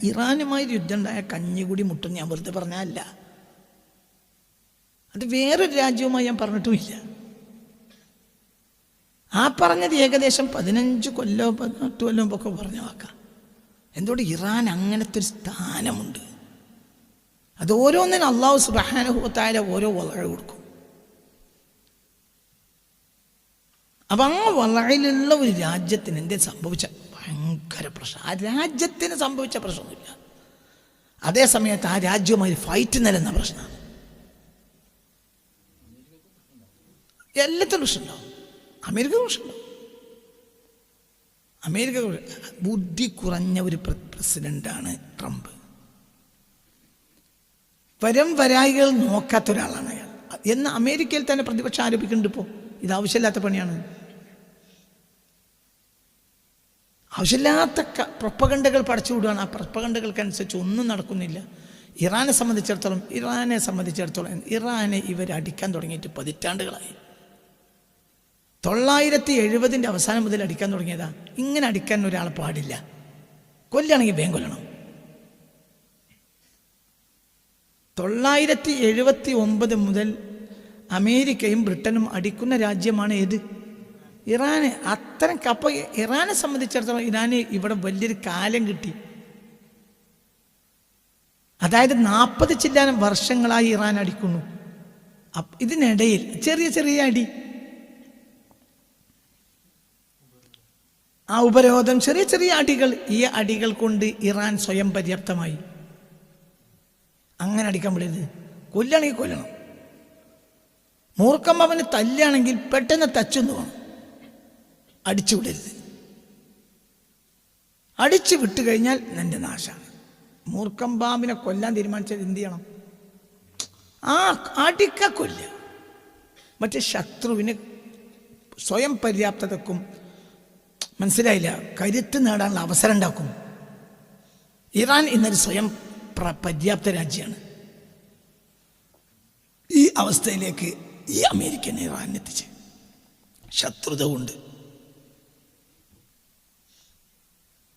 ഇറാനുമായി യുദ്ധം ഉണ്ടായ കഞ്ഞികുടി മുട്ടും ഞാൻ വെറുതെ പറഞ്ഞല്ല. അത് വേറൊരു രാജ്യവുമായി ഞാൻ പറഞ്ഞിട്ടുമില്ല. ആ പറഞ്ഞത് ഏകദേശം 15 കൊല്ലം 18 കൊല്ലം മുമ്പൊക്കെ പറഞ്ഞ വാക്കാം. എന്തുകൊണ്ട് ഇറാൻ അങ്ങനത്തെ ഒരു സ്ഥാനമുണ്ട്. അത് ഓരോന്നിനും അള്ളാഹു സുബ്ഹാനഹു വ തആല ഓരോ വളഴ കൊടുക്കും. അപ്പം ആ വളഴിലുള്ള ഒരു രാജ്യത്തിന് എന്തേ സംഭവിച്ച ഭയങ്കര പ്രശ്നം. ആ രാജ്യത്തിന് സംഭവിച്ച പ്രശ്നമൊന്നുമില്ല. അതേ സമയത്ത് ആ രാജ്യവുമായി ഫൈറ്റ് നിലനിന്ന പ്രശ്നമാണ്. എല്ലാത്തിനും പ്രശ്നമുണ്ടാവും. അമേരിക്ക പ്രശ്നമുണ്ടാവും. അമേരിക്ക ബുദ്ധി കുറഞ്ഞ ഒരു പ്രസിഡന്റാണ് ട്രംപ്. വരം വരായികൾ നോക്കാത്ത ഒരാളാണ് അയാൾ എന്ന് അമേരിക്കയിൽ തന്നെ പ്രതിപക്ഷം ആരോപിക്കുന്നുണ്ട്. ഇപ്പോൾ ഇത് ആവശ്യമില്ലാത്ത പണിയാണ്. ആവശ്യമില്ലാത്ത പ്രൊപ്പഗണ്ടകൾ പടച്ചുവിടുകയാണ്. ആ പ്രൊപ്പഗണ്ടകൾക്കനുസരിച്ച് ഒന്നും നടക്കുന്നില്ല. ഇറാനെ സംബന്ധിച്ചിടത്തോളം ഇറാനെ ഇവരടിക്കാൻ തുടങ്ങിയിട്ട് പതിറ്റാണ്ടുകളായി. 970 അവസാനം മുതൽ അടിക്കാൻ തുടങ്ങിയതാ. ഇങ്ങനെ അടിക്കാൻ ഒരാൾ പാടില്ല. കൊല്ലാണെങ്കിൽ വേഗം കൊല്ലണം. 979 മുതൽ അമേരിക്കയും ബ്രിട്ടനും അടിക്കുന്ന രാജ്യമാണ് ഏത്? ഇറാന്. അത്തരം അപ്പോൾ ഇറാനെ സംബന്ധിച്ചിടത്തോളം ഇറാന് ഇവിടെ വലിയൊരു കാലം കിട്ടി. അതായത് 40 ചില്ലാനം വർഷങ്ങളായി ഇറാൻ അടിക്കുന്നു. ഇതിനിടയിൽ ചെറിയ ചെറിയ അടി, ആ ഉപരോധം, ചെറിയ ചെറിയ അടികൾ, ഈ അടികൾ കൊണ്ട് ഇറാൻ സ്വയം പര്യാപ്തമായി. അങ്ങനെ അടിക്കാൻ വിടരുത്. കൊല്ലണമെങ്കിൽ കൊല്ലണം. മൂർഖം അവന് തല്ലുകയാണെങ്കിൽ പെട്ടെന്ന് തച്ചെന്ന് വേണം. അടിച്ചു വിടരുത്. അടിച്ചു വിട്ടു കഴിഞ്ഞാൽ നിന്റെ നാശമാണ്. മൂർഖം പാമ്പിനെ കൊല്ലാൻ തീരുമാനിച്ചത് എന്ത് ചെയ്യണം? ആ അടിക്ക കൊല്ല. മറ്റേ ശത്രുവിന് സ്വയം പര്യാപ്തതക്കും, മനസ്സിലായില്ല, കരുത്ത് നേടാനുള്ള അവസരം ഉണ്ടാക്കും. ഇറാൻ ഇന്നൊരു സ്വയം പര്യാപ്ത രാജ്യമാണ്. ഈ അവസ്ഥയിലേക്ക് ഈ അമേരിക്കൻ ഇറാൻ എത്തിച്ച് ശത്രുത കൊണ്ട്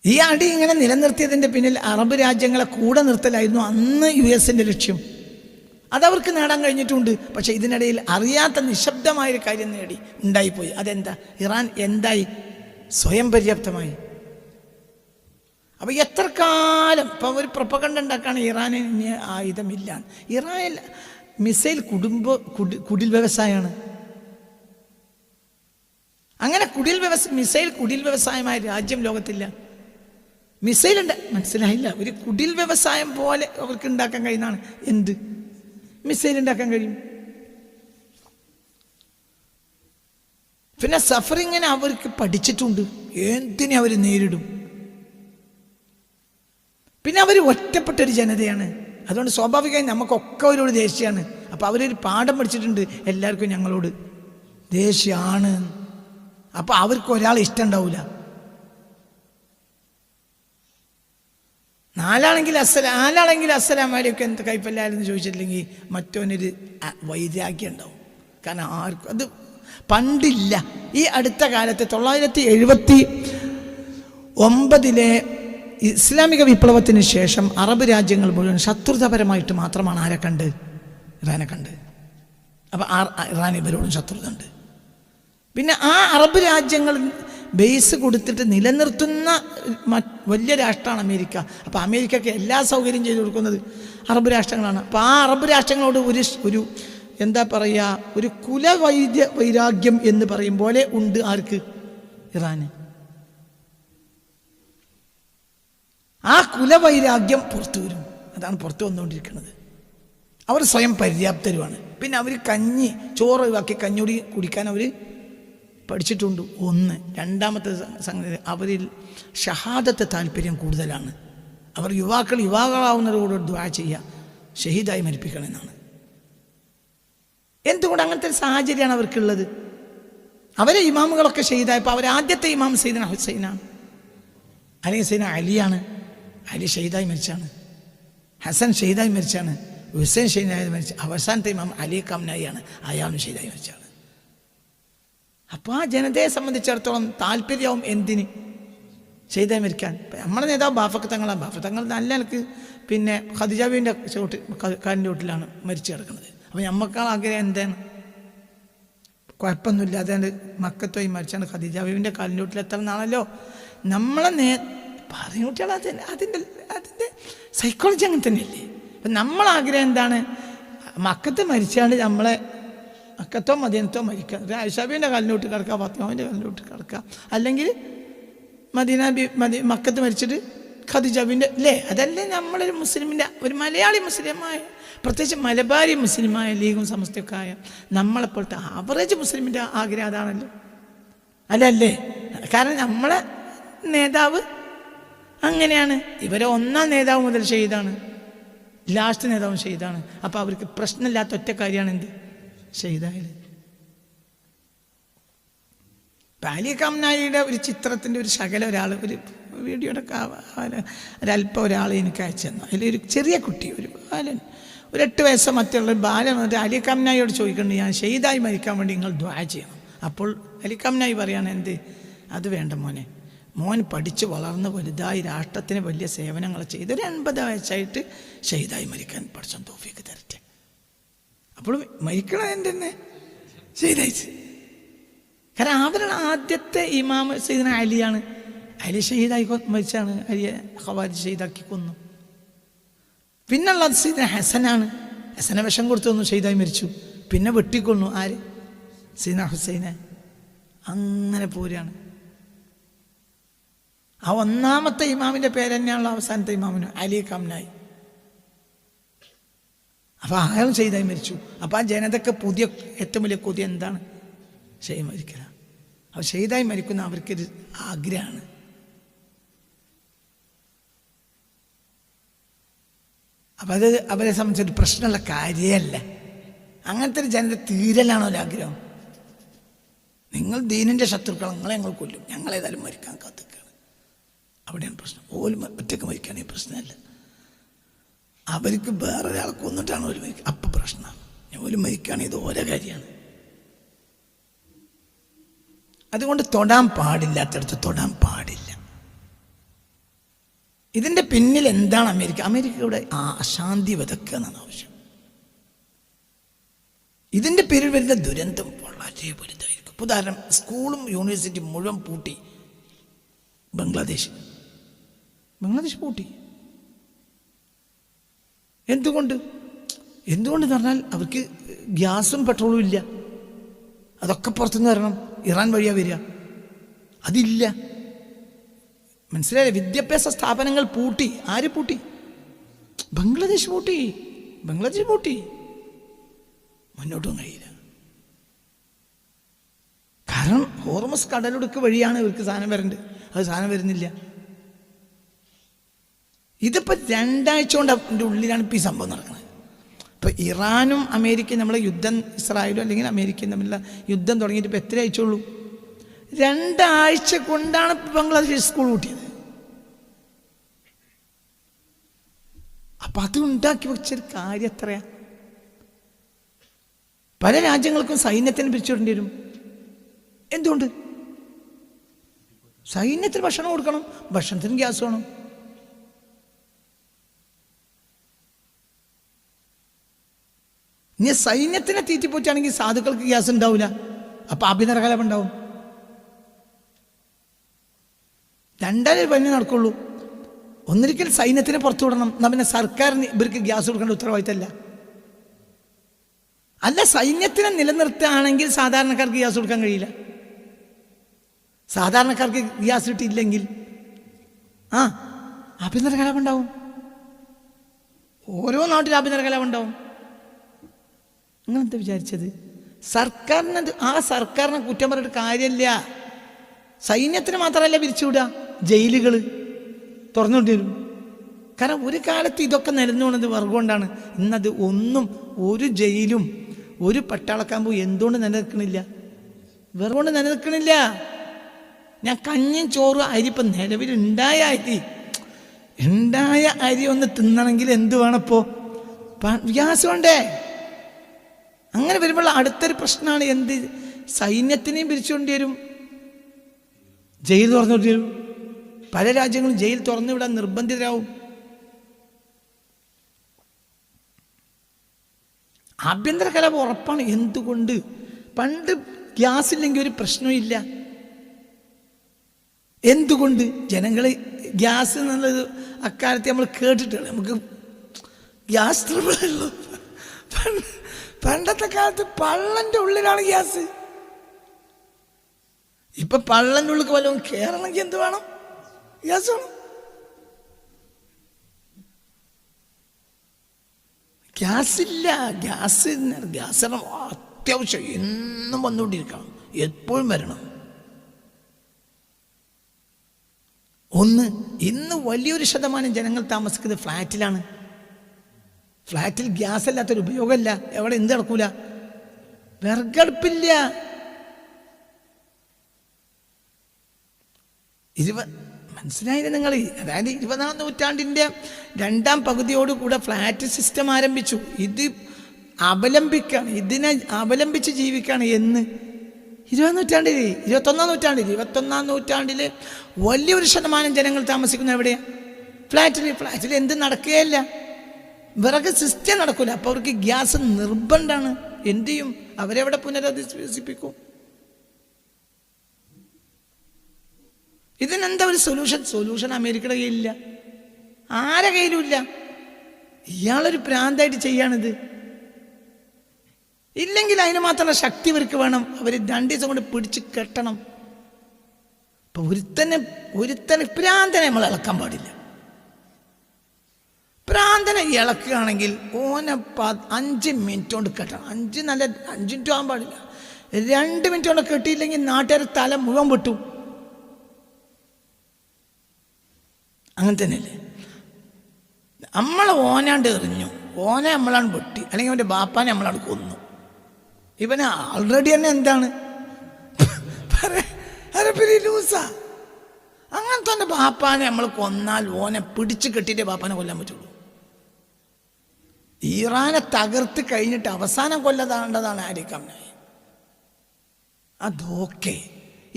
ഈ അടി ഇങ്ങനെ നിലനിർത്തിയതിൻ്റെ പിന്നിൽ അറബ് രാജ്യങ്ങളെ കൂടെ നിർത്തലായിരുന്നു അന്ന് US-ന്റെ ലക്ഷ്യം. അതവർക്ക് നേടാൻ കഴിഞ്ഞിട്ടുണ്ട്. പക്ഷെ ഇതിനിടയിൽ അറിയാത്ത നിശബ്ദമായൊരു കാര്യം ഉണ്ടായിപ്പോയി. അതെന്താ? ഇറാൻ എന്തായി? സ്വയം പര്യാപ്തമായി. അപ്പോൾ എത്ര കാലം ഇപ്പോൾ ഒരു പ്രൊപ്പഗണ്ട ഉണ്ടാക്കാണ് ഇറാന് ഇനി ആയുധമില്ല. ഇറാൻ മിസൈൽ കുടിൽ വ്യവസായമാണ്. അങ്ങനെ മിസൈൽ കുടിൽ വ്യവസായമായ രാജ്യം ലോകത്തില്ല. മിസൈലുണ്ട്, മനസ്സിലായില്ല. ഒരു കുടിൽ വ്യവസായം പോലെ അവർക്ക് ഉണ്ടാക്കാൻ കഴിയുന്നതാണ് എന്ത്? മിസൈൽ ഉണ്ടാക്കാൻ കഴിയും. പിന്നെ സഫറിങ്ങിനെ അവർക്ക് പഠിച്ചിട്ടുണ്ട്. എന്തിനെ അവർ നേരിടും. പിന്നെ അവർ ഒറ്റപ്പെട്ടൊരു ജനതയാണ്. അതുകൊണ്ട് സ്വാഭാവികമായി നമുക്കൊക്കെ അവരോട് ദേഷ്യമാണ്. അപ്പോൾ അവരൊരു പാഠം പഠിച്ചിട്ടുണ്ട്. എല്ലാവർക്കും ഞങ്ങളോട് ദേഷ്യമാണ്. അപ്പോൾ അവർക്ക് ഒരാളെ ഇഷ്ടം ഉണ്ടാവില്ല. നാലാണെങ്കിൽ അസ്സലാം വലൈക്കും എന്ത് കൈപ്പല്ലാരെന്ന് ചോദിച്ചിട്ടില്ലെങ്കിൽ മറ്റവനൊരു വൈരാഗ്യം ഉണ്ടാവും. കാരണം ആർക്കും അത് പണ്ടില്ല. ഈ അടുത്ത കാലത്ത് 979 ഇസ്ലാമിക വിപ്ലവത്തിന് ശേഷം അറബ് രാജ്യങ്ങൾ മുഴുവൻ ശത്രുതാപരമായിട്ട് മാത്രമാണ് ആരെ കണ്ട്? ഇറാനെ കണ്ട്. അപ്പം ഇറാൻ ഇവരോടും ശത്രുത ഉണ്ട്. പിന്നെ ആ അറബ് രാജ്യങ്ങൾ ബേസ് കൊടുത്തിട്ട് നിലനിർത്തുന്ന വലിയ രാഷ്ട്രമാണ് അമേരിക്ക. അപ്പോൾ അമേരിക്കയ്ക്ക് എല്ലാ സൗകര്യം ചെയ്തു കൊടുക്കുന്നത് അറബ് രാഷ്ട്രങ്ങളാണ്. അപ്പോൾ ആ അറബ് രാഷ്ട്രങ്ങളോട് ഒരു എന്താ പറയുക, ഒരു വൈരാഗ്യം എന്ന് പറയും പോലെ ഉണ്ട് ആർക്ക്? ഇറാന്. ആ കുലവൈരാഗ്യം പുറത്തു വരും. അതാണ് പുറത്തു വന്നുകൊണ്ടിരിക്കുന്നത്. അവർ സ്വയം പര്യാപ്തരുമാണ്. പിന്നെ അവർ ചോറ് ഒഴിവാക്കി കഞ്ഞൂടി കുടിക്കാൻ അവർ പഠിച്ചിട്ടുണ്ട്. ഒന്ന്. രണ്ടാമത്തെ സംഗതി, അവരിൽ ഷഹാദത്തെ താല്പര്യം കൂടുതലാണ്. അവർ യുവാക്കളാവുന്നതോട് ദുആ ചെയ്യുക, ഷഹീദായി മരിപ്പിക്കണമെന്നാണ്. എന്തുകൊണ്ട് അങ്ങനത്തെ ഒരു സാഹചര്യമാണ് അവർക്കുള്ളത്? അവരെ ഇമാമുകളൊക്കെ ഷഹീദായപ്പോൾ അവർ ആദ്യത്തെ ഇമാം സയ്യിദുന ഹുസൈനാണ്, അല്ലെങ്കിൽ സയ്യിദുന അലിയാണ്. അലി ഷഹീദായി മരിച്ചാണ്. ഹസൻ ഷഹീദായി മരിച്ചാണ്. ഹുസൈൻ ഷഹീദായി മരിച്ച. അവസാനത്തെ ഇമാം അലി കംനായിയാണ്. അയാളും ഷഹീദായി മരിച്ചാണ്. അപ്പോൾ ആ ജനതയെ സംബന്ധിച്ചിടത്തോളം താല്പര്യവും എന്തിന്? ഷഹീദായി മരിക്കാൻ. നമ്മളെ നേതാവ് ബാഫക്ക് തങ്ങളാണ്. ബാഫക്ക് തങ്ങൾ നല്ല എനിക്ക് പിന്നെ ഖദീജാബീൻ്റെ കാലിൻ്റെ വീട്ടിലാണ് മരിച്ചു കിടക്കുന്നത്. അപ്പോൾ നമുക്കാൾ ആഗ്രഹം എന്താണ്? കുഴപ്പമൊന്നുമില്ല, അതുകൊണ്ട് മക്കത്ത് പോയി മരിച്ചാണ് ഖദീജാബീൻ്റെ കാലിൻ്റെ വീട്ടിലെത്തണം എന്നാണല്ലോ നമ്മളെ പറയുന്ന കുട്ടികൾ. അതിൻ്റെ സൈക്കോളജി അങ്ങനെ തന്നെയല്ലേ. അപ്പം നമ്മളാഗ്രഹം എന്താണ്? മക്കത്ത് മരിച്ചാണ്ട് നമ്മളെ മക്കത്തോ മദീനത്തോ മരിക്കുക, ആയിഷാബീൻ്റെ കാലിൻ്റെ വീട്ടിൽ കിടക്കുക, ഫാത്തിമാവിൻ്റെ കാലിൻ്റെ വീട്ടിൽ കിടക്കുക, അല്ലെങ്കിൽ മക്കത്ത് മരിച്ചിട്ട് ഖദീജാബിൻ്റെ അല്ലേ? അതല്ലേ നമ്മളൊരു മുസ്ലിമിൻ്റെ, ഒരു മലയാളി മുസ്ലിമായ, പ്രത്യേകിച്ച് മലബാരി മുസ്ലിമായ, ലീഗും സമസ്തയൊക്കെ ആയ നമ്മളെപ്പോഴത്തെ ആവറേജ് മുസ്ലിമിൻ്റെ ആഗ്രഹം അതാണല്ലോ, അല്ലേ? കാരണം നമ്മളെ നേതാവ് അങ്ങനെയാണ്. ഇവരെ ഒന്നാം നേതാവ് മുതൽ ഷഹീദാണ്, ലാസ്റ്റ് നേതാവും ഷഹീദാണ്. അപ്പോൾ അവർക്ക് പ്രശ്നമില്ലാത്ത ഒറ്റ കാര്യമാണ് എന്ത്? ഷഹീദായത്. അലി ഖംനായിയുടെ ഒരു ചിത്രത്തിൻ്റെ ഒരു ശകലം ഒരാൾ ഒരു വീഡിയോയുടെ ഒരല്പം ഒരാൾ എനിക്ക് അയച്ചു തന്നു. അതിലൊരു ചെറിയ കുട്ടി, ഒരു ബാലൻ, ഒരു 8 വയസ്സോ മറ്റുള്ള ഒരു ബാലൻ വന്നിട്ട് അലി ഖംനായിയോട് ചോദിക്കുന്നുണ്ട്, ഞാൻ ഷഹീദായി മരിക്കാൻ വേണ്ടി നിങ്ങൾ ദുആ ചെയ്യണം. അപ്പോൾ അലി ഖംനായി പറയാണ്, എന്ത്? അത് വേണ്ട മോനെ, മോൻ പഠിച്ച് വളർന്ന് വലുതായി രാഷ്ട്രത്തിന് വലിയ സേവനങ്ങൾ ചെയ്ത് ഒരു 80 വയസ്സായിട്ട് ഷഹീദായി മരിക്കാൻ പഠിച്ച തൗഫീഖ് തരട്ടെ. അപ്പോൾ മരിക്കണം എന്തെന്നെ ഷഹീദായി. കാരണം അവരുടെ ആദ്യത്തെ ഇമാം സയ്യിദന അലിയാണ്. അലി ഷഹീദായി മരിച്ചാണ്, അലിയെ ഖവാരിജ് ഷഹീദാക്കി കൊന്നു. പിന്നുള്ളത് സയ്യിദന ഹസനാണ്. ഹസനെ വിഷം കൊടുത്തു വന്നു, ഷഹീദായി മരിച്ചു. പിന്നെ വെട്ടിക്കൊന്നു ആര്? സയ്യിദന ഹുസൈനെ. അങ്ങനെ പോരാണ്. ആ ഒന്നാമത്തെ ഇമാമിൻ്റെ പേര് തന്നെയാണല്ലോ അവസാനത്തെ ഇമാമിന്, അലി ഖംനായി. അപ്പോൾ അയാളും ഷഹീദായി മരിച്ചു. അപ്പോൾ ആ ജനതയ്ക്ക് പുതിയ ഏറ്റവും വലിയ കൊതി എന്താണ്? ഷഹീദ് മരിക്കുക. അപ്പോൾ ഷഹീദായി മരിക്കുന്ന അവർക്കൊരു ആഗ്രഹമാണ്. അപ്പം അത് അവരെ സംബന്ധിച്ചൊരു പ്രശ്നമുള്ള കാര്യമല്ല. അങ്ങനത്തെ ഒരു ജനത തീരലാണോ ആഗ്രഹം? നിങ്ങൾ ദീനിൻ്റെ ശത്രുക്കൾ, നിങ്ങളെ ഞങ്ങൾ കൊല്ലും, ഞങ്ങളേതായാലും മരിക്കാൻ കാത്തിക്കുകയാണ്. അവിടെയാണ് പ്രശ്നം. ഓല് ഒറ്റയ്ക്ക് മരിക്കുകയാണെങ്കിൽ പ്രശ്നമല്ല, അവർക്ക് വേറൊരാളെ കൊന്നിട്ടാണ് ഓല് മരിക്കുക, അപ്പം പ്രശ്നമാണ്. ഓല് മരിക്കുകയാണെങ്കിൽ ഇത് ഓരോ കാര്യമാണ്. അതുകൊണ്ട് തൊടാൻ പാടില്ലാത്തടത്ത് തൊടാൻ പാടില്ല. ഇതിൻ്റെ പിന്നിൽ എന്താണ്? അമേരിക്കയുടെ അശാന്തി വിതക്കുക എന്നാണ് ആവശ്യം. ഇതിൻ്റെ പേരിൽ വരുന്ന ദുരന്തം വളരെ വലുതായിരിക്കും. ഉദാഹരണം, സ്കൂളും യൂണിവേഴ്സിറ്റിയും മുഴുവൻ പൂട്ടി. ബംഗ്ലാദേശ് പൂട്ടി. എന്തുകൊണ്ട് പറഞ്ഞാൽ അവർക്ക് ഗ്യാസും പെട്രോളും ഇല്ല. അതൊക്കെ പുറത്തുനിന്ന് വരണം. ഇറാൻ വഴിയാണ് വരിക, അതില്ല. മനസ്സിലായില്ലേ? വിദ്യാഭ്യാസ സ്ഥാപനങ്ങൾ പൂട്ടി. ആര് പൂട്ടി? ബംഗ്ലാദേശ് പൂട്ടി. മുന്നോട്ടും കഴിയില്ല. കാരണം ഹോർമസ് കടലൊടുക്ക് വഴിയാണ് ഇവർക്ക് സാധനം വരേണ്ടത്, അത് സാധനം വരുന്നില്ല. ഇതിപ്പോൾ 2 ആഴ്ച കൊണ്ട് അതിൻ്റെ ഉള്ളിലാണ് ഇപ്പോൾ ഈ സംഭവം നടക്കുന്നത്. ഇപ്പോൾ ഇറാനും അമേരിക്കയും നമ്മളെ യുദ്ധം, ഇസ്രായേലും അല്ലെങ്കിൽ അമേരിക്കയും തമ്മിലുള്ള യുദ്ധം തുടങ്ങിയിട്ട് ഇപ്പോൾ എത്ര ആഴ്ചയുള്ളൂ? 2 ആഴ്ച കൊണ്ടാണ് ബംഗ്ലാദേശ് സ്കൂൾ പൂട്ടിയത്. അപ്പം അത് ഉണ്ടാക്കി വെച്ചൊരു കാര്യം എത്രയാ? പല രാജ്യങ്ങൾക്കും സൈന്യത്തിന് പിരിച്ചുവിടേണ്ടി വരും. എന്തുകൊണ്ട്? സൈന്യത്തിന് ഭക്ഷണം കൊടുക്കണം, ഭക്ഷണത്തിന് ഗ്യാസ് വേണം. ഇനി സൈന്യത്തിനെ തീറ്റിപ്പോറ്റാണെങ്കിൽ സാധുക്കൾക്ക് ഗ്യാസ് ഉണ്ടാവില്ല, അപ്പം ആഭ്യന്തര കലഹം ഉണ്ടാവും. 2 പണി നടക്കുള്ളൂ. ഒന്നിരിക്കൽ സൈന്യത്തിനെ പുറത്തു വിടണം, എന്നാൽ പിന്നെ സർക്കാരിന് ഇവർക്ക് ഗ്യാസ് കൊടുക്കേണ്ട ഉത്തരവാദിത്തമല്ല. അല്ല, സൈന്യത്തിനെ നിലനിർത്തുകയാണെങ്കിൽ സാധാരണക്കാർക്ക് ഗ്യാസ് കൊടുക്കാൻ കഴിയില്ല. സാധാരണക്കാർക്ക് ഗ്യാസ് കിട്ടിയില്ലെങ്കിൽ ആഭ്യന്തര കലഹം ഉണ്ടാവും. ഓരോ നാട്ടിലും ആഭ്യന്തര കലഹം ഉണ്ടാവും. നിങ്ങളെന്താ വിചാരിച്ചത്? സർക്കാരിനെ കുറ്റം പറഞ്ഞിട്ട് കാര്യമില്ല. സൈന്യത്തിന് മാത്രമല്ല പിരിച്ചുവിടുക, ജയിലുകൾ തുറന്നുകൊണ്ടിരും. കാരണം ഒരു കാലത്ത് ഇതൊക്കെ നിലനിന്നത് വർഗം. ഇന്നത് ഒരു ജയിലും ഒരു പട്ടാളക്കാമ്പും എന്തുകൊണ്ട് നിലനിൽക്കണില്ല? വെറുകൊണ്ട് നിലനിൽക്കണില്ല. ഞാൻ കഞ്ഞിയും ചോറും അരി ഇപ്പം നിലവിലുണ്ടായ അരി ഒന്ന് തിന്നണമെങ്കിൽ എന്ത് വേണപ്പോൾ? ഗ്യാസ് വേണ്ടേ? അങ്ങനെ വരുമ്പോൾ അടുത്തൊരു പ്രശ്നമാണ് എന്ത്? സൈന്യത്തിനെയും പിരിച്ചുകൊണ്ടി വരും, ജയിൽ തുറന്നുകൊണ്ടി വരും. പല രാജ്യങ്ങളും ജയിൽ തുറന്നുവിടാൻ നിർബന്ധിതരാവും. ആഭ്യന്തര കലാപം ഉറപ്പാണ്. എന്തുകൊണ്ട്? പണ്ട് ഗ്യാസ് ഇല്ലെങ്കിൽ ഒരു പ്രശ്നമില്ല. എന്തുകൊണ്ട്? ജനങ്ങൾ ഗ്യാസ് എന്നുള്ളത് അക്കാലത്ത് നമ്മൾ കേട്ടിട്ടാണ്. നമുക്ക് ഗ്യാസ് ട്രബിളുള്ളൂ. പണ്ടത്തെ കാലത്ത് പള്ളൻ്റെ ഉള്ളിലാണ് ഗ്യാസ്. ഇപ്പൊ പള്ളൻ്റെ ഉള്ളിൽ വല്ലതും കയറണമെങ്കിൽ എന്ത് വേണം? ഗ്യാസ് വേണം. ഗ്യാസില്ല. ഗ്യാസ് അത്യാവശ്യം എന്നും വന്നുകൊണ്ടിരിക്കണം, എപ്പോഴും വരണം. ഒന്ന്, ഇന്ന് വലിയൊരു ശതമാനം ജനങ്ങൾ താമസിക്കുന്നത് ഫ്ലാറ്റിലാണ്. ഫ്ലാറ്റിൽ ഗ്യാസ് അല്ലാത്തൊരു ഉപയോഗമല്ല. എവിടെ എന്ത് നടക്കൂല? വിറകടുപ്പില്ല. മനസ്സിലായില്ലേ നിങ്ങൾ? അതായത് 20-ാം നൂറ്റാണ്ടിൻ്റെ രണ്ടാം പകുതിയോടുകൂടെ ഫ്ലാറ്റ് സിസ്റ്റം ആരംഭിച്ചു. ഇത് അവലംബിക്കാണ്, ഇതിനെ അവലംബിച്ച് ജീവിക്കാണ്. എന്ന് 20-ാം നൂറ്റാണ്ടിൽ, 21-ാം നൂറ്റാണ്ടിൽ വലിയൊരു ശതമാനം ജനങ്ങൾ താമസിക്കുന്നത് എവിടെയാണ്? ഫ്ലാറ്റിൽ എന്ത് നടക്കുകയല്ല, വിറക് സിസ്റ്റം നടക്കൂല. അപ്പോൾ അവർക്ക് ഗ്യാസ് നിർബന്ധമാണ്. എന്തു ചെയ്യും? അവരെവിടെ പുനരധിവസിപ്പിക്കും? ഇതിനെന്താ ഒരു സൊല്യൂഷൻ അമേരിക്കയുടെ കയ്യിലില്ല, ആരെ കയ്യിലും ഇല്ല. ഇയാളൊരു പ്രാന്തായിട്ട് ചെയ്യാണിത്. ഇല്ലെങ്കിൽ അതിന് മാത്രമുള്ള ശക്തി ഇവർക്ക് വേണം. അവർ 2 ദിവസം കൊണ്ട് പിടിച്ച് കെട്ടണം. ഇപ്പൊ ഒരുത്തനെ പ്രാന്തനെ നമ്മൾ ഇളക്കാൻ പാടില്ല. പ്രാന്തനെ ഇളക്കുകയാണെങ്കിൽ ഓനെ 5 മിനിറ്റ് കൊണ്ട് കെട്ടണം. 5 മിനിറ്റ് ആകാൻ പാടില്ല. 2 മിനിറ്റ് കൊണ്ട് കെട്ടിയില്ലെങ്കിൽ നാട്ടുകാർ തല മുഴുവൻ വെട്ടും. അങ്ങനെ തന്നെയല്ലേ? നമ്മളെ ഓനാണ്ട് എറിഞ്ഞു, ഓനെ നമ്മളാണ് വെട്ടി, അല്ലെങ്കിൽ അവൻ്റെ ബാപ്പാനെ നമ്മളാണ് കൊന്നു. ഇവനെ ആൾറെഡി തന്നെ എന്താണ് ലൂസാ. അങ്ങനത്തെ തന്നെ ബാപ്പാനെ നമ്മൾ കൊന്നാൽ ഓനെ പിടിച്ച് കെട്ടിയിട്ടേ ബാപ്പാനെ കൊല്ലാൻ പറ്റുള്ളൂ. ഇറാനെ തകർത്ത് കഴിഞ്ഞിട്ട് അവസാനം കൊല്ലതാണ്ടതാണ് ആരിക്കാം. അതൊക്കെ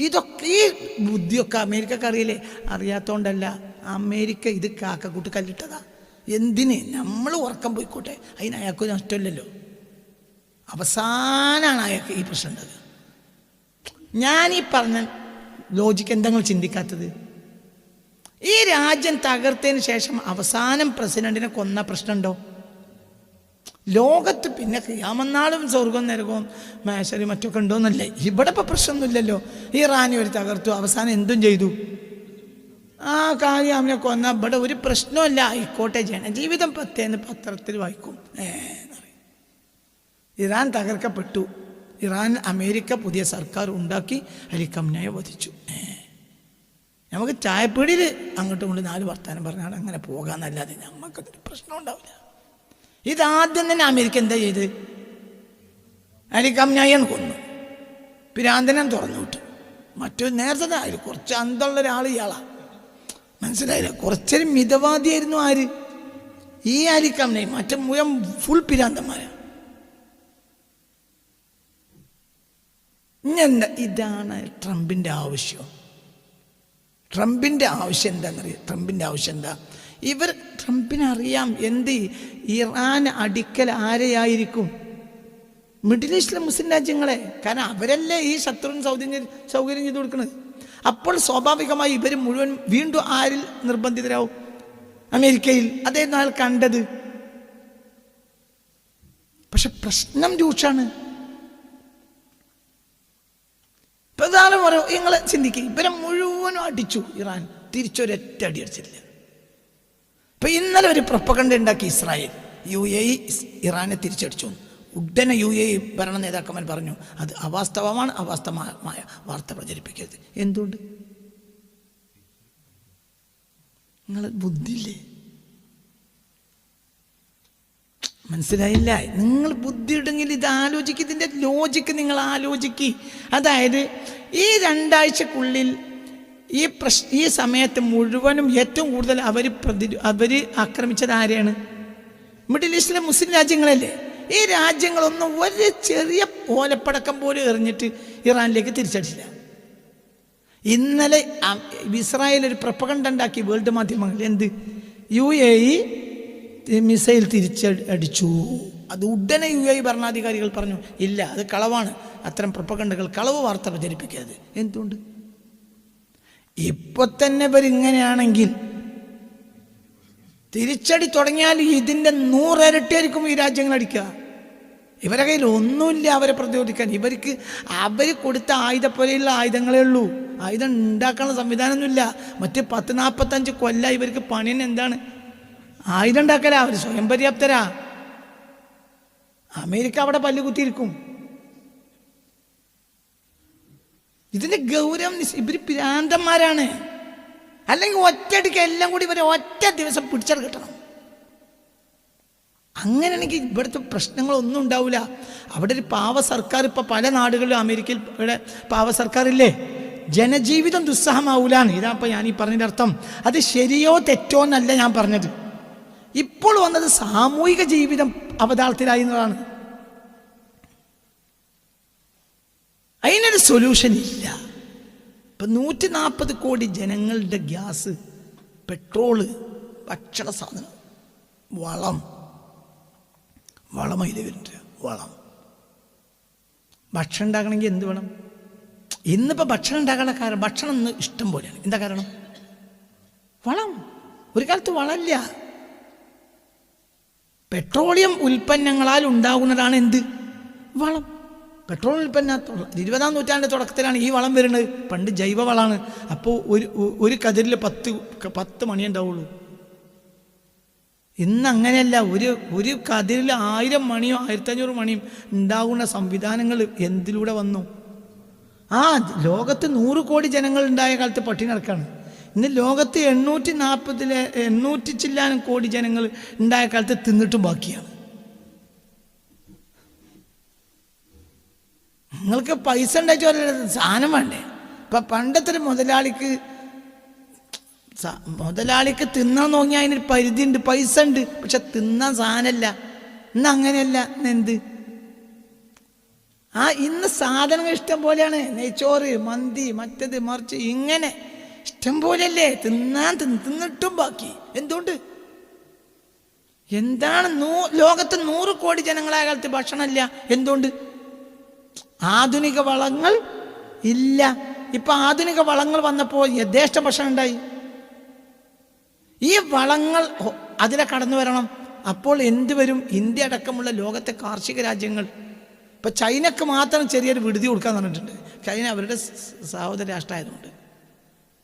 ഇതൊക്കെ ഈ ബുദ്ധിയൊക്കെ അമേരിക്കക്ക് അറിയില്ലേ? അറിയാത്തോണ്ടല്ല. അമേരിക്ക ഇത് കാക്കക്കൂട്ട് കല്ലിട്ടതാ. എന്തിന്? നമ്മൾ ഉറക്കം പോയിക്കോട്ടെ, അതിന് അയാൾക്ക് നഷ്ടമില്ലല്ലോ. അവസാനമാണ് അയാൾക്ക് ഈ പ്രശ്നം ഉണ്ടാകുക. ഞാനീ പറഞ്ഞ ലോജിക്ക് എന്താ നിങ്ങൾ ചിന്തിക്കാത്തത്? ഈ രാജ്യം തകർത്തതിന് ശേഷം അവസാനം പ്രസിഡന്റിനെ കൊന്ന പ്രശ്നമുണ്ടോ ലോകത്ത്? പിന്നെ ഖിയാമത്ത് സ്വർഗം നരകവും മേശരി മറ്റൊക്കെ ഉണ്ടോന്നല്ലേ? ഇവിടെ ഇപ്പം പ്രശ്നമൊന്നുമില്ലല്ലോ. ഇറാനി ഒരു തകർത്തു, അവസാനം എന്തും ചെയ്തു. ആ കാര്യം അവനെ കൊന്ന ഇവിടെ ഒരു പ്രശ്നമല്ല. ആയിക്കോട്ടെ, ജനജീവിതം 10 പത്രത്തിൽ വായിക്കും. ഇറാൻ തകർക്കപ്പെട്ടു. അമേരിക്ക പുതിയ സർക്കാർ ഉണ്ടാക്കി, അലി ഖംനയെ വധിച്ചു. നമുക്ക് ചായപ്പീടിയിൽ അങ്ങോട്ടും ഇങ്ങോട്ടും 4 വർത്താനം പറഞ്ഞാൽ അങ്ങനെ പോകാന്നല്ലാതെ നമുക്കതൊരു പ്രശ്നം ഉണ്ടാവില്ല. ഇതാദ്യം തന്നെ അമേരിക്ക എന്താ ചെയ്ത്? അലി ഖംനയെ കൊന്നു, പിരാന്തനം തുറന്നു വിട്ടു. മറ്റൊരു നേരത്തെ അതിൽ കുറച്ച് അന്തമുള്ള ഒരാൾ ഇയാളാ, മനസ്സിലായില്ല? കുറച്ചൊരു മിതവാദിയായിരുന്നു ആര്? ഈ അലി ഖംനൈ. മറ്റേ മുഴുവൻ ഫുൾ പിരാന്തന്മാരാ. ഇതെന്താ? ഇതാണ് ട്രംപിൻ്റെ ആവശ്യം. ട്രംപിൻ്റെ ആവശ്യം എന്താണെന്നറിയാം? ട്രംപിൻ്റെ ആവശ്യം എന്താ? ട്രംപിനറിയാം എന്ത് ഇറാൻ അടിക്കൽ ആരെയായിരിക്കും? മിഡിൽ ഈസ്റ്റിലെ മുസ്ലിം രാജ്യങ്ങളെ. കാരണം അവരല്ലേ ഈ ശത്രുവിന് സൗകര്യം ചെയ്ത് കൊടുക്കുന്നത്. അപ്പോൾ സ്വാഭാവികമായി ഇവർ മുഴുവൻ വീണ്ടും ആരിൽ നിർബന്ധിതരാവും? അമേരിക്കയിൽ. അതായിരുന്നു അയാൾ കണ്ടത്. പക്ഷെ പ്രശ്നം രൂക്ഷാണ്. പ്രധാനമോ നിങ്ങൾ ചിന്തിക്കുക, ഇവരെ മുഴുവനും അടിച്ചു ഇറാൻ, തിരിച്ചൊരൊറ്റ അടി അടിച്ചിട്ടില്ല. ഇപ്പൊ ഇന്നലെ ഒരു പ്രൊപ്പഗണ്ട ഉണ്ടാക്കി ഇസ്രായേൽ, UAE ഇറാനെ തിരിച്ചടിച്ചു. ഉടനെ UAE ഭരണ നേതാക്കന്മാർ പറഞ്ഞു അത് അവാസ്തവമാണ്, അവാസ്തവമായ വാർത്ത പ്രചരിപ്പിക്കരുത്. എന്തുകൊണ്ട്? നിങ്ങൾ ബുദ്ധിയില്ലേ? മനസ്സിലായില്ല? നിങ്ങൾ ബുദ്ധി ഉണ്ടെങ്കിൽ ഇത് ആലോചിക്കുക. ഇതിൻ്റെ ലോജിക്ക് നിങ്ങൾ ആലോചിക്കുക. അതായത് ഈ 2 ആഴ്ചക്കുള്ളിൽ ഈ സമയത്ത് മുഴുവനും ഏറ്റവും കൂടുതൽ അവർ ആക്രമിച്ചത് ആരെയാണ്? മിഡിൽ ഈസ്റ്റിലെ മുസ്ലിം രാജ്യങ്ങളല്ലേ. ഈ രാജ്യങ്ങളൊന്നും ഒരു ചെറിയ ഓലപ്പടക്കം പോലും എറിഞ്ഞിട്ട് ഇറാനിലേക്ക് തിരിച്ചടിച്ചില്ല. ഇന്നലെ ഇസ്രായേൽ ഒരു പ്രൊപ്പഗണ്ട ഉണ്ടാക്കി വേൾഡ് മാധ്യമങ്ങൾ. എന്ത്? UAE മിസൈൽ തിരിച്ചടിച്ചു. അത് ഉടനെ UAE ഭരണാധികാരികൾ പറഞ്ഞു, ഇല്ല, അത് കളവാണ്, അത്തരം പ്രൊപ്പഗണ്ടകൾ, കളവ് വാർത്ത പ്രചരിപ്പിക്കരുത്. എന്തുകൊണ്ട്? ഇപ്പൊ തന്നെ ഇവരിങ്ങനെയാണെങ്കിൽ തിരിച്ചടി തുടങ്ങിയാൽ ഇതിൻ്റെ 100 ഇരട്ടിയായിരിക്കും ഈ രാജ്യങ്ങൾ അടിക്കുക. ഇവരുടെ കയ്യിൽ ഒന്നുമില്ല അവരെ പ്രതിരോധിക്കാൻ. അവർ കൊടുത്ത പോലെയുള്ള ആയുധങ്ങളേ ഉള്ളൂ. ആയുധം ഉണ്ടാക്കാനുള്ള സംവിധാനമൊന്നുമില്ല. മറ്റ് 40-45 കൊല്ലം ഇവർക്ക് പണി തന്നെ എന്താണ്? ആയുധം ഉണ്ടാക്കലാ. അവർ സ്വയം പര്യാപ്തരാ. അമേരിക്ക അവിടെ പല്ലുകുത്തിയിരിക്കും. ഇതിന്റെ ഗൗരവം, ഇവർ പ്രാന്തന്മാരാണ്. അല്ലെങ്കിൽ ഒറ്റയടിക്ക് എല്ലാം കൂടി ഇവരെ ഒറ്റ ദിവസം പിടിച്ചാൽ കിട്ടണം. അങ്ങനെയാണെങ്കിൽ ഇവിടുത്തെ പ്രശ്നങ്ങളൊന്നും ഉണ്ടാവില്ല. അവിടെ ഒരു പാവ സർക്കാർ, ഇപ്പം പല നാടുകളിലും അമേരിക്കയിൽ ഇവിടെ പാവ സർക്കാരില്ലേ, ജനജീവിതം ദുസ്സഹമാവൂലാണ്. ഇതാപ്പോൾ ഞാൻ ഈ പറഞ്ഞതിൻ്റെ അർത്ഥം. അത് ശരിയോ തെറ്റോ എന്നല്ല ഞാൻ പറഞ്ഞത്. ഇപ്പോൾ വന്നത് സാമൂഹിക ജീവിതം അവതാളത്തിലായിരുന്നതാണ്. അതിനൊരു സൊല്യൂഷൻ ഇല്ല. ഇപ്പം 140 കോടി ജനങ്ങളുടെ ഗ്യാസ്, പെട്രോള്, ഭക്ഷണ സാധനം, വളമയില് വരുന്നുണ്ട്. ഭക്ഷണം ഉണ്ടാക്കണമെങ്കിൽ എന്ത് വേണം? ഇന്നിപ്പോൾ ഭക്ഷണം ഉണ്ടാക്കാനുള്ള കാരണം, ഭക്ഷണം ഇന്ന് ഇഷ്ടം പോലെയാണ്. എന്താ കാരണം? വളം. ഒരു കാലത്ത് വളമില്ല. പെട്രോളിയം ഉൽപ്പന്നങ്ങളാൽ ഉണ്ടാകുന്നതാണ് എന്ത്? വളം. പെട്രോൾ ഉൽപ്പന്നം 20-ാം നൂറ്റാണ്ടിൻ്റെ തുടക്കത്തിലാണ് ഈ വളം വരുന്നത്. പണ്ട് ജൈവവളമാണ്. അപ്പോൾ ഒരു കതിരിൽ 10 മണി ഉണ്ടാവുള്ളൂ. ഇന്ന് അങ്ങനെയല്ല. ഒരു കതിരിൽ 1000 മണിയോ 1500 മണിയും ഉണ്ടാകുന്ന സംവിധാനങ്ങൾ എന്തിലൂടെ വന്നു? ലോകത്ത് 100 കോടി ജനങ്ങൾ ഉണ്ടായ കാലത്ത് പട്ടിണി നടക്കാണ്. ഇന്ന് ലോകത്ത് 840 ചില്ലാനും കോടി ജനങ്ങൾ ഉണ്ടായ കാലത്ത് തിന്നിട്ടും ബാക്കിയാണ്. നിങ്ങൾക്ക് പൈസ ഉണ്ടായിട്ട് സാധനം വേണ്ടേ? ഇപ്പം പണ്ടത്തെ ഒരു മുതലാളിക്ക് തിന്നാൻ നോക്കിയാൽ അതിനൊരു പരിധി ഉണ്ട്, പൈസ ഉണ്ട്, പക്ഷെ തിന്നാൻ സാധനമല്ല. ഇന്ന് അങ്ങനെയല്ല. എന്ത്? ഇന്ന് സാധനങ്ങൾ ഇഷ്ടം പോലെയാണ്. നെയ്ച്ചോറ്, മന്തി, മറ്റത് മറിച്ച്, ഇങ്ങനെ ഇഷ്ടം പോലെയല്ലേ. തിന്നിട്ടും ബാക്കി. എന്തുകൊണ്ട്? എന്താണ്? ലോകത്ത് 100 കോടി ജനങ്ങളായ കാലത്ത് ഭക്ഷണമില്ല. എന്തുകൊണ്ട്? ആധുനിക വളങ്ങൾ ഇല്ല. ഇപ്പൊ ആധുനിക വളങ്ങൾ വന്നപ്പോൾ യഥേഷ്ട ഭക്ഷണം ഉണ്ടായി. ഈ വളങ്ങൾ അതിലെ കടന്നു വരണം. അപ്പോൾ എന്ത് വരും? ഇന്ത്യ അടക്കമുള്ള ലോകത്തെ കാർഷിക രാജ്യങ്ങൾ, ഇപ്പൊ ചൈനക്ക് മാത്രം ചെറിയൊരു വിടുതി കൊടുക്കാൻ പറഞ്ഞിട്ടുണ്ട്. ചൈന അവരുടെ സഹോദര രാഷ്ട്രമായതുകൊണ്ട്.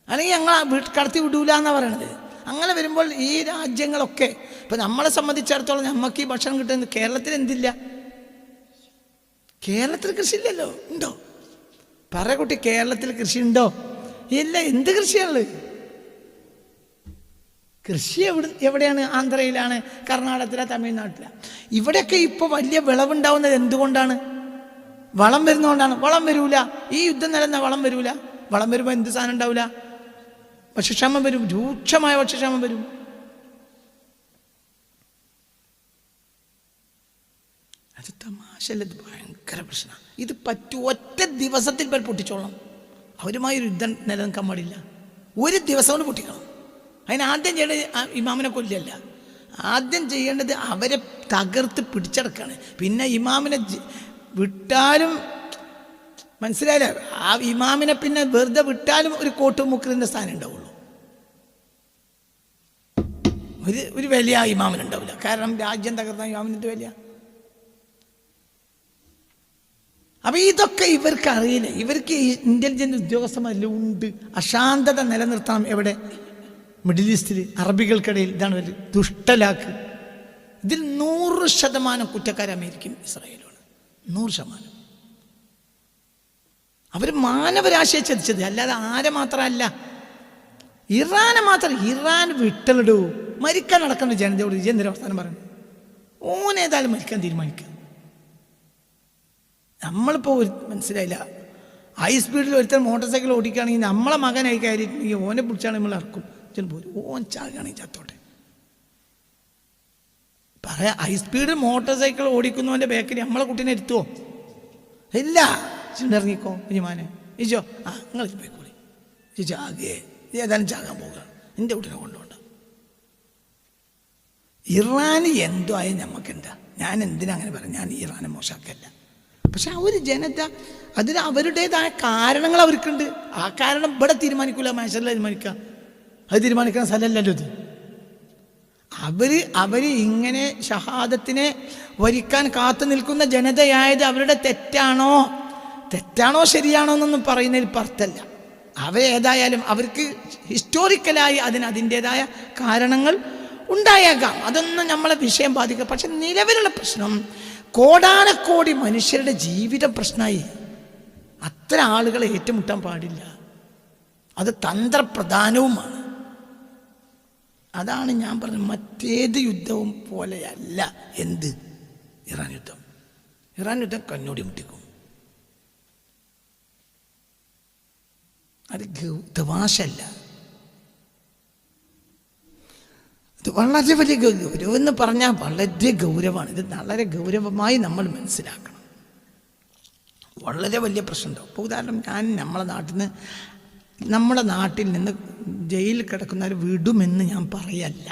അല്ലെങ്കിൽ ഞങ്ങൾ കടത്തി വിടൂല എന്നാണ് പറയണത്. അങ്ങനെ വരുമ്പോൾ ഈ രാജ്യങ്ങളൊക്കെ, ഇപ്പൊ നമ്മളെ സംബന്ധിച്ചിടത്തോളം നമുക്ക് ഈ ഭക്ഷണം കിട്ടുന്നത്. കേരളത്തിൽ എന്തില്ല? കേരളത്തിൽ കൃഷി ഇല്ലല്ലോ. ഉണ്ടോ? കുട്ടി, കേരളത്തിൽ കൃഷി ഉണ്ടോ? ഇല്ല. എന്ത് കൃഷിയാണ്? കൃഷി എവിടെയാണ്? ആന്ധ്രയിലാണ്, കർണാടകത്തിലാണ്, തമിഴ്നാട്ടിലാണ്. ഇവിടെയൊക്കെ ഇപ്പോൾ വലിയ വിളവുണ്ടാവുന്നത് എന്തുകൊണ്ടാണ്? വളം വരുന്നതുകൊണ്ടാണ്. വളം വരൂല. ഈ യുദ്ധം നടന്ന വളം വരൂല. വളം വരുമ്പോൾ എന്ത് സാധനം ഉണ്ടാവില്ല? ഭക്ഷ്യക്ഷാമം വരും. രൂക്ഷമായ ഭക്ഷ്യക്ഷാമം വരും. അത് തമാശല്ല, ഇത് ഭയങ്കര പ്രശ്നമാണ്. ഇത് ഒറ്റ ദിവസത്തിൽ പേർ പൊട്ടിച്ചോളണം. അവരുമായൊരു യുദ്ധം നിലനിൽക്കാൻ പാടില്ല. ഒരു ദിവസം കൊണ്ട് പൊട്ടിക്കണം. അതിന് ആദ്യം ചെയ്യേണ്ടത് ഇമാമിനെ കൊല്ലല്ല. ആദ്യം ചെയ്യേണ്ടത് അവരെ തകർത്ത് പിടിച്ചെടുക്കാണ്. പിന്നെ ഇമാമിനെ വിട്ടാലും മനസ്സിലായില്ല. ആ ഇമാമിനെ പിന്നെ വെറുതെ വിട്ടാലും ഒരു കോട്ടും മുക്കറിൻ്റെ സ്ഥാനം ഉണ്ടാവുള്ളൂ. ഒരു വലിയ ഇമാമിനുണ്ടാവില്ല. കാരണം രാജ്യം തകർന്ന ഇമാമിൻ്റെ വലിയ. അപ്പൊ ഇതൊക്കെ ഇവർക്ക് അറിയില്ല. ഇവർക്ക് ഇന്റലിജൻസ് ഉദ്യോഗസ്ഥന്മാരെല്ലാം ഉണ്ട്. അശാന്തത നിലനിർത്തണം. എവിടെ? മിഡിൽ ഈസ്റ്റിൽ, അറബികൾക്കിടയിൽ. ഇതാണ് ഒരു ദുഷ്ടലാക്ക്. ഇതിൽ 100% കുറ്റക്കാർ അമേരിക്കയും ഇസ്രായേലുമാണ്. 100%. അവർ മാനവരാശിയെ ചതിച്ചത്. അല്ലാതെ ആരെ മാത്രമല്ല, ഇറാനെ മാത്രം. ഇറാൻ വിട്ടലിടൂ. മരിക്കാൻ നടക്കുന്ന ജനതയോട് എന്തൊരു അവസ്ഥാനം പറയുന്നത്? ഓനേതായാലും മരിക്കാൻ തീരുമാനിക്കുക. നമ്മളിപ്പോൾ മനസ്സിലായില്ല. ഹൈ സ്പീഡിൽ ഒരുത്തൻ മോട്ടോർ സൈക്കിൾ ഓടിക്കുകയാണെങ്കിൽ നമ്മളെ മകനായി കയറിയിട്ടുണ്ടെങ്കിൽ ഓനെ പിടിച്ചാണ് നമ്മൾ ഇറക്കും. പോലും ഓൻ ചാകുകയാണെങ്കിൽ ചത്തോട്ടെ. പറയാം, ഹൈ സ്പീഡിൽ മോട്ടോർ സൈക്കിൾ ഓടിക്കുന്നവൻ്റെ ബാക്കിൽ നമ്മളെ കുട്ടീനെ ഇരുത്തുമോ? ഇല്ല. ഇറങ്ങിക്കോ കുഞ്ഞുമാനെ, ഈശോ, നിങ്ങൾ പോയിക്കോളി. ഈ ചാകെ ഏതായാലും ചാകാൻ പോകുക, എൻ്റെ വീട്ടിനെ കൊണ്ടുപോകണ്ട. ഇറാന് എന്തോ ആയ നമുക്കെന്താ? ഞാൻ എന്തിനാ അങ്ങനെ പറയാം? ഞാൻ ഇറാനെ മോശമാക്കല്ല. പക്ഷെ ആ ഒരു ജനത അതിന് അവരുടേതായ കാരണങ്ങൾ അവർക്കുണ്ട്. ആ കാരണം ഇവിടെ തീരുമാനിക്കൂല, മനുഷ്യരല്ല തീരുമാനിക്കുക. അത് തീരുമാനിക്കുന്ന സ്ഥലമല്ലല്ലോ ഇത്. അവര് ഇങ്ങനെ ഷഹാദത്തിനെ വരിക്കാൻ കാത്തു നിൽക്കുന്ന ജനതയായത് അവരുടെ തെറ്റാണോ ശരിയാണോ എന്നൊന്നും പറയുന്നതിൽ അർത്ഥമല്ല. അവരേതായാലും അവർക്ക് ഹിസ്റ്റോറിക്കലായി അതിൻ്റെതായ കാരണങ്ങൾ ഉണ്ടായേക്കാം. അതൊന്നും നമ്മളെ വിഷയം ബാധിക്കുക. പക്ഷെ നിലവിലുള്ള പ്രശ്നം കോടാനക്കോടി മനുഷ്യരുടെ ജീവിത പ്രശ്നമായി. അത്തരം ആളുകളെ ഏറ്റുമുട്ടാൻ പാടില്ല. അത് തന്ത്രപ്രധാനവുമാണ്. അതാണ് ഞാൻ പറഞ്ഞത്, മറ്റേത് യുദ്ധവും പോലെയല്ല എന്ത് ഇറാൻ യുദ്ധം. ഇറാൻ യുദ്ധം കണ്ണോടി മുട്ടിക്കും. അത് തമാശല്ല. ഇത് വളരെ വലിയ ഗൗരവം എന്ന് പറഞ്ഞാൽ വളരെ ഗൗരവമാണ്. ഇത് വളരെ ഗൗരവമായി നമ്മൾ മനസ്സിലാക്കണം. വളരെ വലിയ പ്രശ്നമുണ്ടാവും. ഇപ്പോൾ ഉദാഹരണം, ഞാൻ നമ്മുടെ നാട്ടിൽ നിന്ന് ജയിലിൽ കിടക്കുന്നവർ വിടുമെന്ന് ഞാൻ പറയല്ല.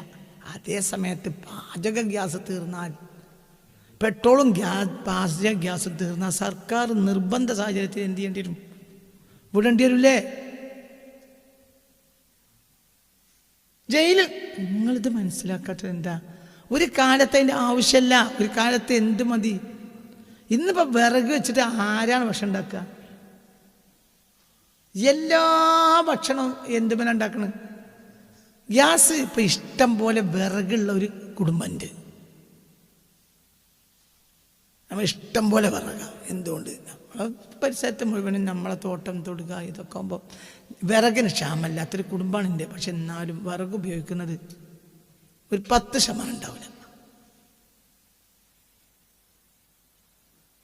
അതേ സമയത്ത് പാചക ഗ്യാസ് തീർന്നാൽ, പെട്രോളും പാചക ഗ്യാസും തീർന്നാൽ സർക്കാർ നിർബന്ധ സാഹചര്യത്തിൽ എന്ത് ചെയ്യേണ്ടി വരും? വിടേണ്ടി വരില്ലേ? ജയിലിൽ. നിങ്ങളിത് മനസ്സിലാക്കാത്തത് എന്താ? ഒരു കാലത്ത് അതിൻ്റെ ആവശ്യമല്ല. ഒരു കാലത്ത് എന്ത് മതി. ഇന്നിപ്പോൾ വിറക് വെച്ചിട്ട് ആരാണ് ഭക്ഷണം ഉണ്ടാക്കുക? എല്ലാ ഭക്ഷണവും എന്തുമേല ഉണ്ടാക്കണത്? ഗ്യാസ്. ഇപ്പം ഇഷ്ടം പോലെ വിറകുള്ള ഒരു കുടുംബമുണ്ട്. നമ്മൾ ഇഷ്ടം പോലെ വിറക. എന്തുകൊണ്ട്? നമ്മളെ പരിസരത്ത് മുഴുവനും നമ്മളെ തോട്ടം തൊടുക ഇതൊക്കെ ആകുമ്പോൾ വിറകിന് ക്ഷാമല്ലാത്തൊരു കുടുംബമാണ് എൻ്റെ. പക്ഷെ എന്നാലും വിറക് ഉപയോഗിക്കുന്നത് ഒരു 10% ഉണ്ടാവില്ല.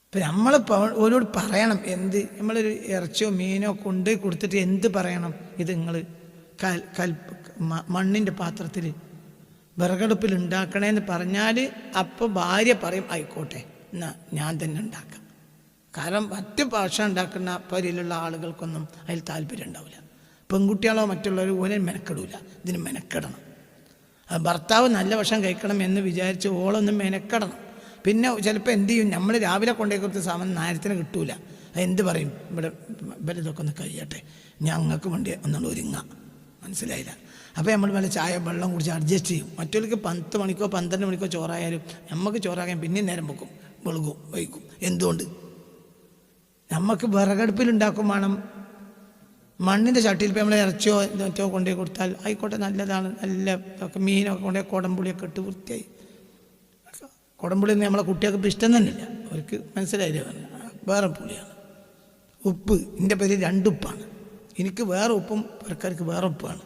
ഇപ്പം നമ്മളിപ്പോൾ ഓരോട് പറയണം എന്ത്? നമ്മളൊരു ഇറച്ചിയോ മീനോ കൊണ്ട് കൊടുത്തിട്ട് എന്ത് പറയണം? ഇത് നിങ്ങൾ മണ്ണിൻ്റെ പാത്രത്തിൽ വിറകടുപ്പിൽ ഉണ്ടാക്കണേന്ന് പറഞ്ഞാൽ അപ്പോൾ ഭാര്യ പറയും ആയിക്കോട്ടെ എന്നാ ഞാൻ തന്നെ ഉണ്ടാക്കാം. കാരണം മറ്റ് ഭക്ഷണം ഉണ്ടാക്കുന്ന പരിയിലുള്ള ആളുകൾക്കൊന്നും അതിൽ താല്പര്യം ഉണ്ടാവില്ല. പെൺകുട്ടികളോ മറ്റുള്ളവർ ഓനെ മെനക്കെടില്ല. ഇതിന് മെനക്കെടണം. ഭർത്താവ് നല്ല ഭക്ഷണം കഴിക്കണം എന്ന് വിചാരിച്ച് ഓളൊന്നും മെനക്കെടണം. പിന്നെ ചിലപ്പോൾ എന്ത് ചെയ്യും? നമ്മൾ രാവിലെ കൊണ്ടേ കൊടുത്ത സാധനം നേരത്തിന് കിട്ടൂല. എന്ത് പറയും? ഇവിടെ ഇതൊക്കെ ഒന്ന് കഴിയട്ടെ, ഞങ്ങൾക്ക് വേണ്ടി ഒന്നുകൊണ്ട് ഒരുങ്ങാം. മനസ്സിലായില്ല? അപ്പോൾ നമ്മൾ വല്ല ചായ വെള്ളം കുടിച്ച് അഡ്ജസ്റ്റ് ചെയ്യും. മറ്റവർക്ക് 10 മണിക്കോ 12 മണിക്കോ ചോറായാലും നമുക്ക് ചോറാകാൻ പിന്നെയും നേരം വെക്കും, വൈകും. എന്തുകൊണ്ട്? നമുക്ക് വിറകടുപ്പിലുണ്ടാക്കും വേണം. മണ്ണിൻ്റെ ചട്ടിയിൽ ഇപ്പോൾ നമ്മൾ ഇറച്ചിയോ മറ്റോ കൊണ്ടുപോയി കൊടുത്താൽ ആയിക്കോട്ടെ, നല്ലതാണ്. നല്ല മീനൊക്കെ കൊണ്ടുപോയി കുടംപുളിയൊക്കെ ഇട്ട് വൃത്തിയായി. കുടംപുളിയൊന്നും നമ്മളെ കുട്ടികൾക്ക് ഇപ്പം ഇഷ്ടം തന്നെയില്ല. അവർക്ക് മനസ്സിലായില്ലേ? വേറെ പുളിയാണ്. ഉപ്പ് എൻ്റെ പേര് 2 ഉപ്പാണ്. എനിക്ക് വേറെ ഉപ്പും പുരക്കാർക്ക് വേറെ ഉപ്പാണ്.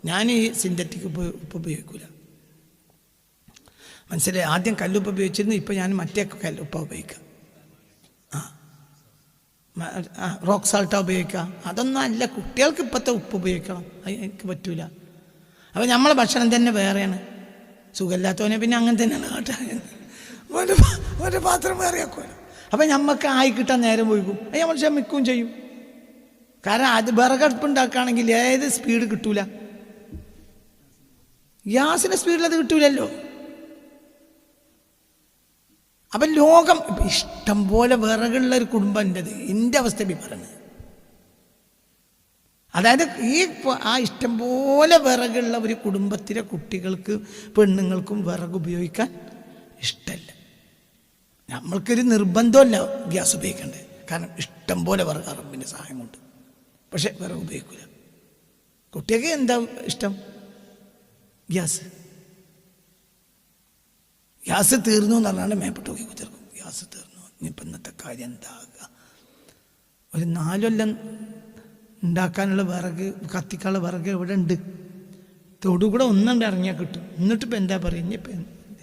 ഞാൻ ഈ സിന്തറ്റിക് ഉപ്പ് ഉപയോഗിക്കില്ല. മനസ്സിലായി? ആദ്യം കല്ലുപ്പ് ഉപയോഗിച്ചിരുന്നു, ഇപ്പോൾ ഞാൻ മറ്റേ കല്ലുപ്പ ഉപയോഗിക്കാം. റോക്ക് സാൾട്ടാ ഉപയോഗിക്കുക. അതൊന്നും അല്ല, കുട്ടികൾക്ക് ഇപ്പോഴത്തെ ഉപ്പ് ഉപയോഗിക്കണം. അത് എനിക്ക് പറ്റൂല. അപ്പോൾ നമ്മളെ ഭക്ഷണം തന്നെ വേറെയാണ്. സുഖമില്ലാത്തവനെ പിന്നെ അങ്ങനെ തന്നെയാണ് കാട്ടാൻ. ഒരു പാത്രം വേറെ ആക്കുമല്ലോ. അപ്പം നമുക്ക് ആയി കിട്ടാൻ നേരം പോയിക്കും. അത് നമ്മൾ ക്ഷമിക്കുകയും ചെയ്യും. കാരണം അത് വിറകടുപ്പുണ്ടാക്കുകയാണെങ്കിൽ ഏത് സ്പീഡ് കിട്ടൂല. ഗ്യാസിൻ്റെ സ്പീഡിൽ അത് കിട്ടൂലല്ലോ. അപ്പം ലോകം ഇഷ്ടം പോലെ വിറകുള്ള ഒരു കുടുംബം എൻ്റെത്. എൻ്റെ അവസ്ഥ പറയുന്നത്. അതായത് ആ ഇഷ്ടം പോലെ വിറകുള്ള ഒരു കുടുംബത്തിലെ കുട്ടികൾക്ക് പെണ്ണുങ്ങൾക്കും വിറക് ഉപയോഗിക്കാൻ ഇഷ്ടമല്ല. നമ്മൾക്കൊരു നിർബന്ധമല്ല ഗ്യാസ് ഉപയോഗിക്കേണ്ടത്. കാരണം ഇഷ്ടം പോലെ വിറക് റബ്ബിൻ്റെ സഹായം കൊണ്ട്. പക്ഷെ വിറക് ഉപയോഗിക്കില്ല. കുട്ടികൾക്ക് എന്താ ഇഷ്ടം? ഗ്യാസ് തീർന്നു എന്ന് പറഞ്ഞാൽ മേപ്പെട്ട് പോയി കുത്തിർക്കും. ഗ്യാസ് തീർന്നു, ഇനിയിപ്പോൾ ഇന്നത്തെ കാര്യം എന്താകുക? ഒരു 4 കൊല്ലം ഉണ്ടാക്കാനുള്ള വിറക്, കത്തിക്കാനുള്ള വിറക് എവിടെ ഉണ്ട്? തൊടുകൂടെ ഒന്നുണ്ട് ഇറങ്ങിയാൽ കിട്ടും. എന്നിട്ടിപ്പോൾ എന്താ പറയുക? ഇനിയിപ്പോൾ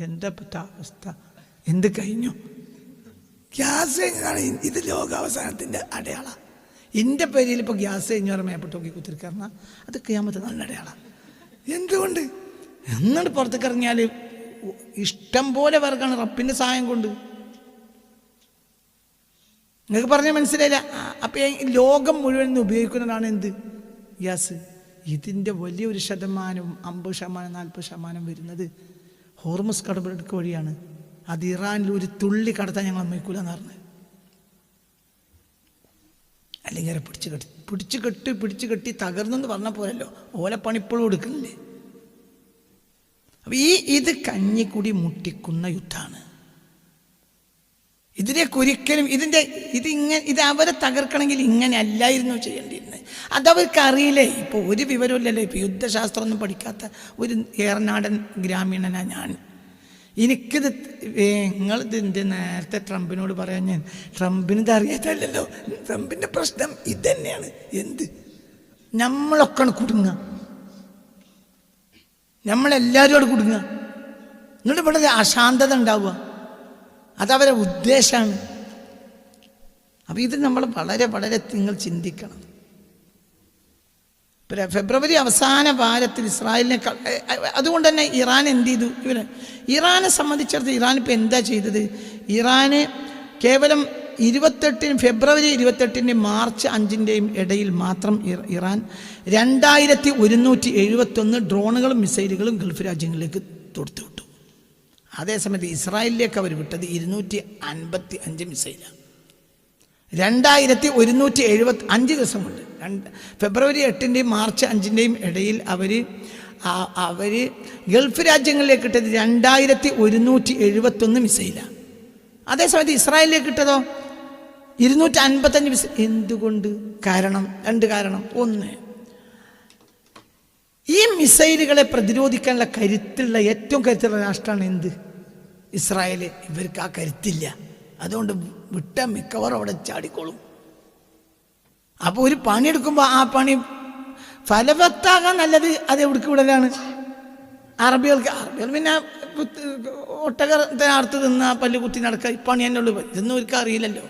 എന്താ പറ്റ അവസ്ഥ? എന്ത് കഴിഞ്ഞു? ഗ്യാസ് കഴിഞ്ഞാണ്. ഇത് ലോകാവസാനത്തിൻ്റെ അടയാളമാണ്. എൻ്റെ പേരിൽ ഇപ്പോൾ ഗ്യാസ് കഴിഞ്ഞു പറഞ്ഞാൽ മേപ്പെട്ട് നോക്കി കുത്തിരിക്കാറഞ്ഞാൽ അത് ഖിയാമത്ത് നല്ല അടയാളമാണ്. എന്തുകൊണ്ട്? എന്നിട്ട് പുറത്തേക്ക് ഇറങ്ങിയാൽ ഇഷ്ടം പോലെ വിറകാണ് റബ്ബിൻ്റെ സഹായം കൊണ്ട്. നിങ്ങൾക്ക് പറഞ്ഞാൽ മനസ്സിലായില്ല. അപ്പം ലോകം മുഴുവൻ ഉപയോഗിക്കുന്നതാണ് എന്ത്? ഗ്യാസ്. ഇതിൻ്റെ വലിയൊരു ശതമാനവും 50%, 40% വരുന്നത് ഹോർമുസ് കടലിടുക്ക് വഴിയാണ്. അത് ഇറാനിൽ ഒരു തുള്ളി കടത്താൻ ഞങ്ങൾ സമ്മതിക്കൂല എന്ന് പറഞ്ഞത്. അല്ലെങ്കിൽ പിടിച്ചു കെട്ടി തകർന്നെന്ന് പറഞ്ഞാൽ പോരല്ലോ, ഓലപ്പണിപ്പോഴും എടുക്കുന്നില്ലേ. അപ്പം ഇത് കഞ്ഞിക്കുടി മുട്ടിക്കുന്ന യുദ്ധമാണ്. ഇതിലേക്കൊരിക്കലും ഇത് അവരെ തകർക്കണമെങ്കിൽ ഇങ്ങനെ അല്ലായിരുന്നു ചെയ്യേണ്ടിയിരുന്നത്. അതവർക്ക് അറിയില്ലേ. ഇപ്പോൾ ഒരു വിവരമില്ലല്ലോ. ഇപ്പോൾ യുദ്ധശാസ്ത്രമൊന്നും പഠിക്കാത്ത ഒരു ഏറനാടൻ ഗ്രാമീണനാണ് ഞാൻ. എനിക്കിത് നിങ്ങളിത് നേരത്തെ ട്രംപിനോട് പറയാൻ ഞാൻ ട്രംപിനിത് അറിയാത്തല്ലോ. ട്രംപിൻ്റെ പ്രശ്നം ഇതന്നെയാണ്. എന്ത് നമ്മളൊക്കെ കുടുങ്ങുക, നമ്മളെല്ലാവരും അവിടെ കുടുങ്ങുക. എന്നിട്ട് ഇവിടെ അശാന്തത ഉണ്ടാവുക. അതവരെ ഉദ്ദേശമാണ്. അപ്പം ഇത് നമ്മൾ വളരെ വളരെ നിങ്ങൾ ചിന്തിക്കണം. ഫെബ്രുവരി അവസാന വാരത്തിൽ ഇസ്രായേലിനെ അതുകൊണ്ട് തന്നെ ഇറാൻ എന്ത് ചെയ്തു? ഇറാനെ സംബന്ധിച്ചിടത്തോളം ഇറാൻ ഇപ്പം എന്താ ചെയ്തത്? ഇറാന് കേവലം ഫെബ്രുവരി 28 മാർച്ച് 5 ഇടയിൽ മാത്രം ഇറാൻ 2171 ഡ്രോണുകളും മിസൈലുകളും ഗൾഫ് രാജ്യങ്ങളിലേക്ക് തൊടുത്തുവിട്ടു. അതേസമയത്ത് ഇസ്രായേലിലേക്ക് അവർ വിട്ടത് 255 മിസൈലാണ്. 2175 ദിവസം കൊണ്ട് ഫെബ്രുവരി 8 മാർച്ച് 5 ഇടയിൽ അവർ ഗൾഫ് രാജ്യങ്ങളിലേക്ക് ഇട്ടത് 2171 മിസൈലാണ്. അതേസമയത്ത് ഇസ്രായേലിലേക്ക് ഇട്ടതോ 255 മിസൈൽ. എന്തുകൊണ്ട്? രണ്ട് കാരണം. ഒന്ന്, ഈ മിസൈലുകളെ പ്രതിരോധിക്കാനുള്ള ഏറ്റവും കരുത്തുള്ള രാഷ്ട്രമാണ് എന്ത്? ഇസ്രായേൽ. ഇവർക്ക് ആ കരുത്തില്ല. അതുകൊണ്ട് വിട്ട മിക്കവാറും അവിടെ ചാടിക്കോളും. അപ്പോൾ ഒരു പണിയെടുക്കുമ്പോൾ ആ പണി ഫലവത്താകാൻ നല്ലത് അത് എവിടേക്ക് വിടലാണ്? അറബികൾ പിന്നെ ഒട്ടകത്തെ അറുത്ത് തിന്ന പല്ല് കുത്തി നടക്കുക, ഈ പണി തന്നെ ഉള്ളൂ. ഇതൊന്നും അവർക്ക് അറിയില്ലല്ലോ.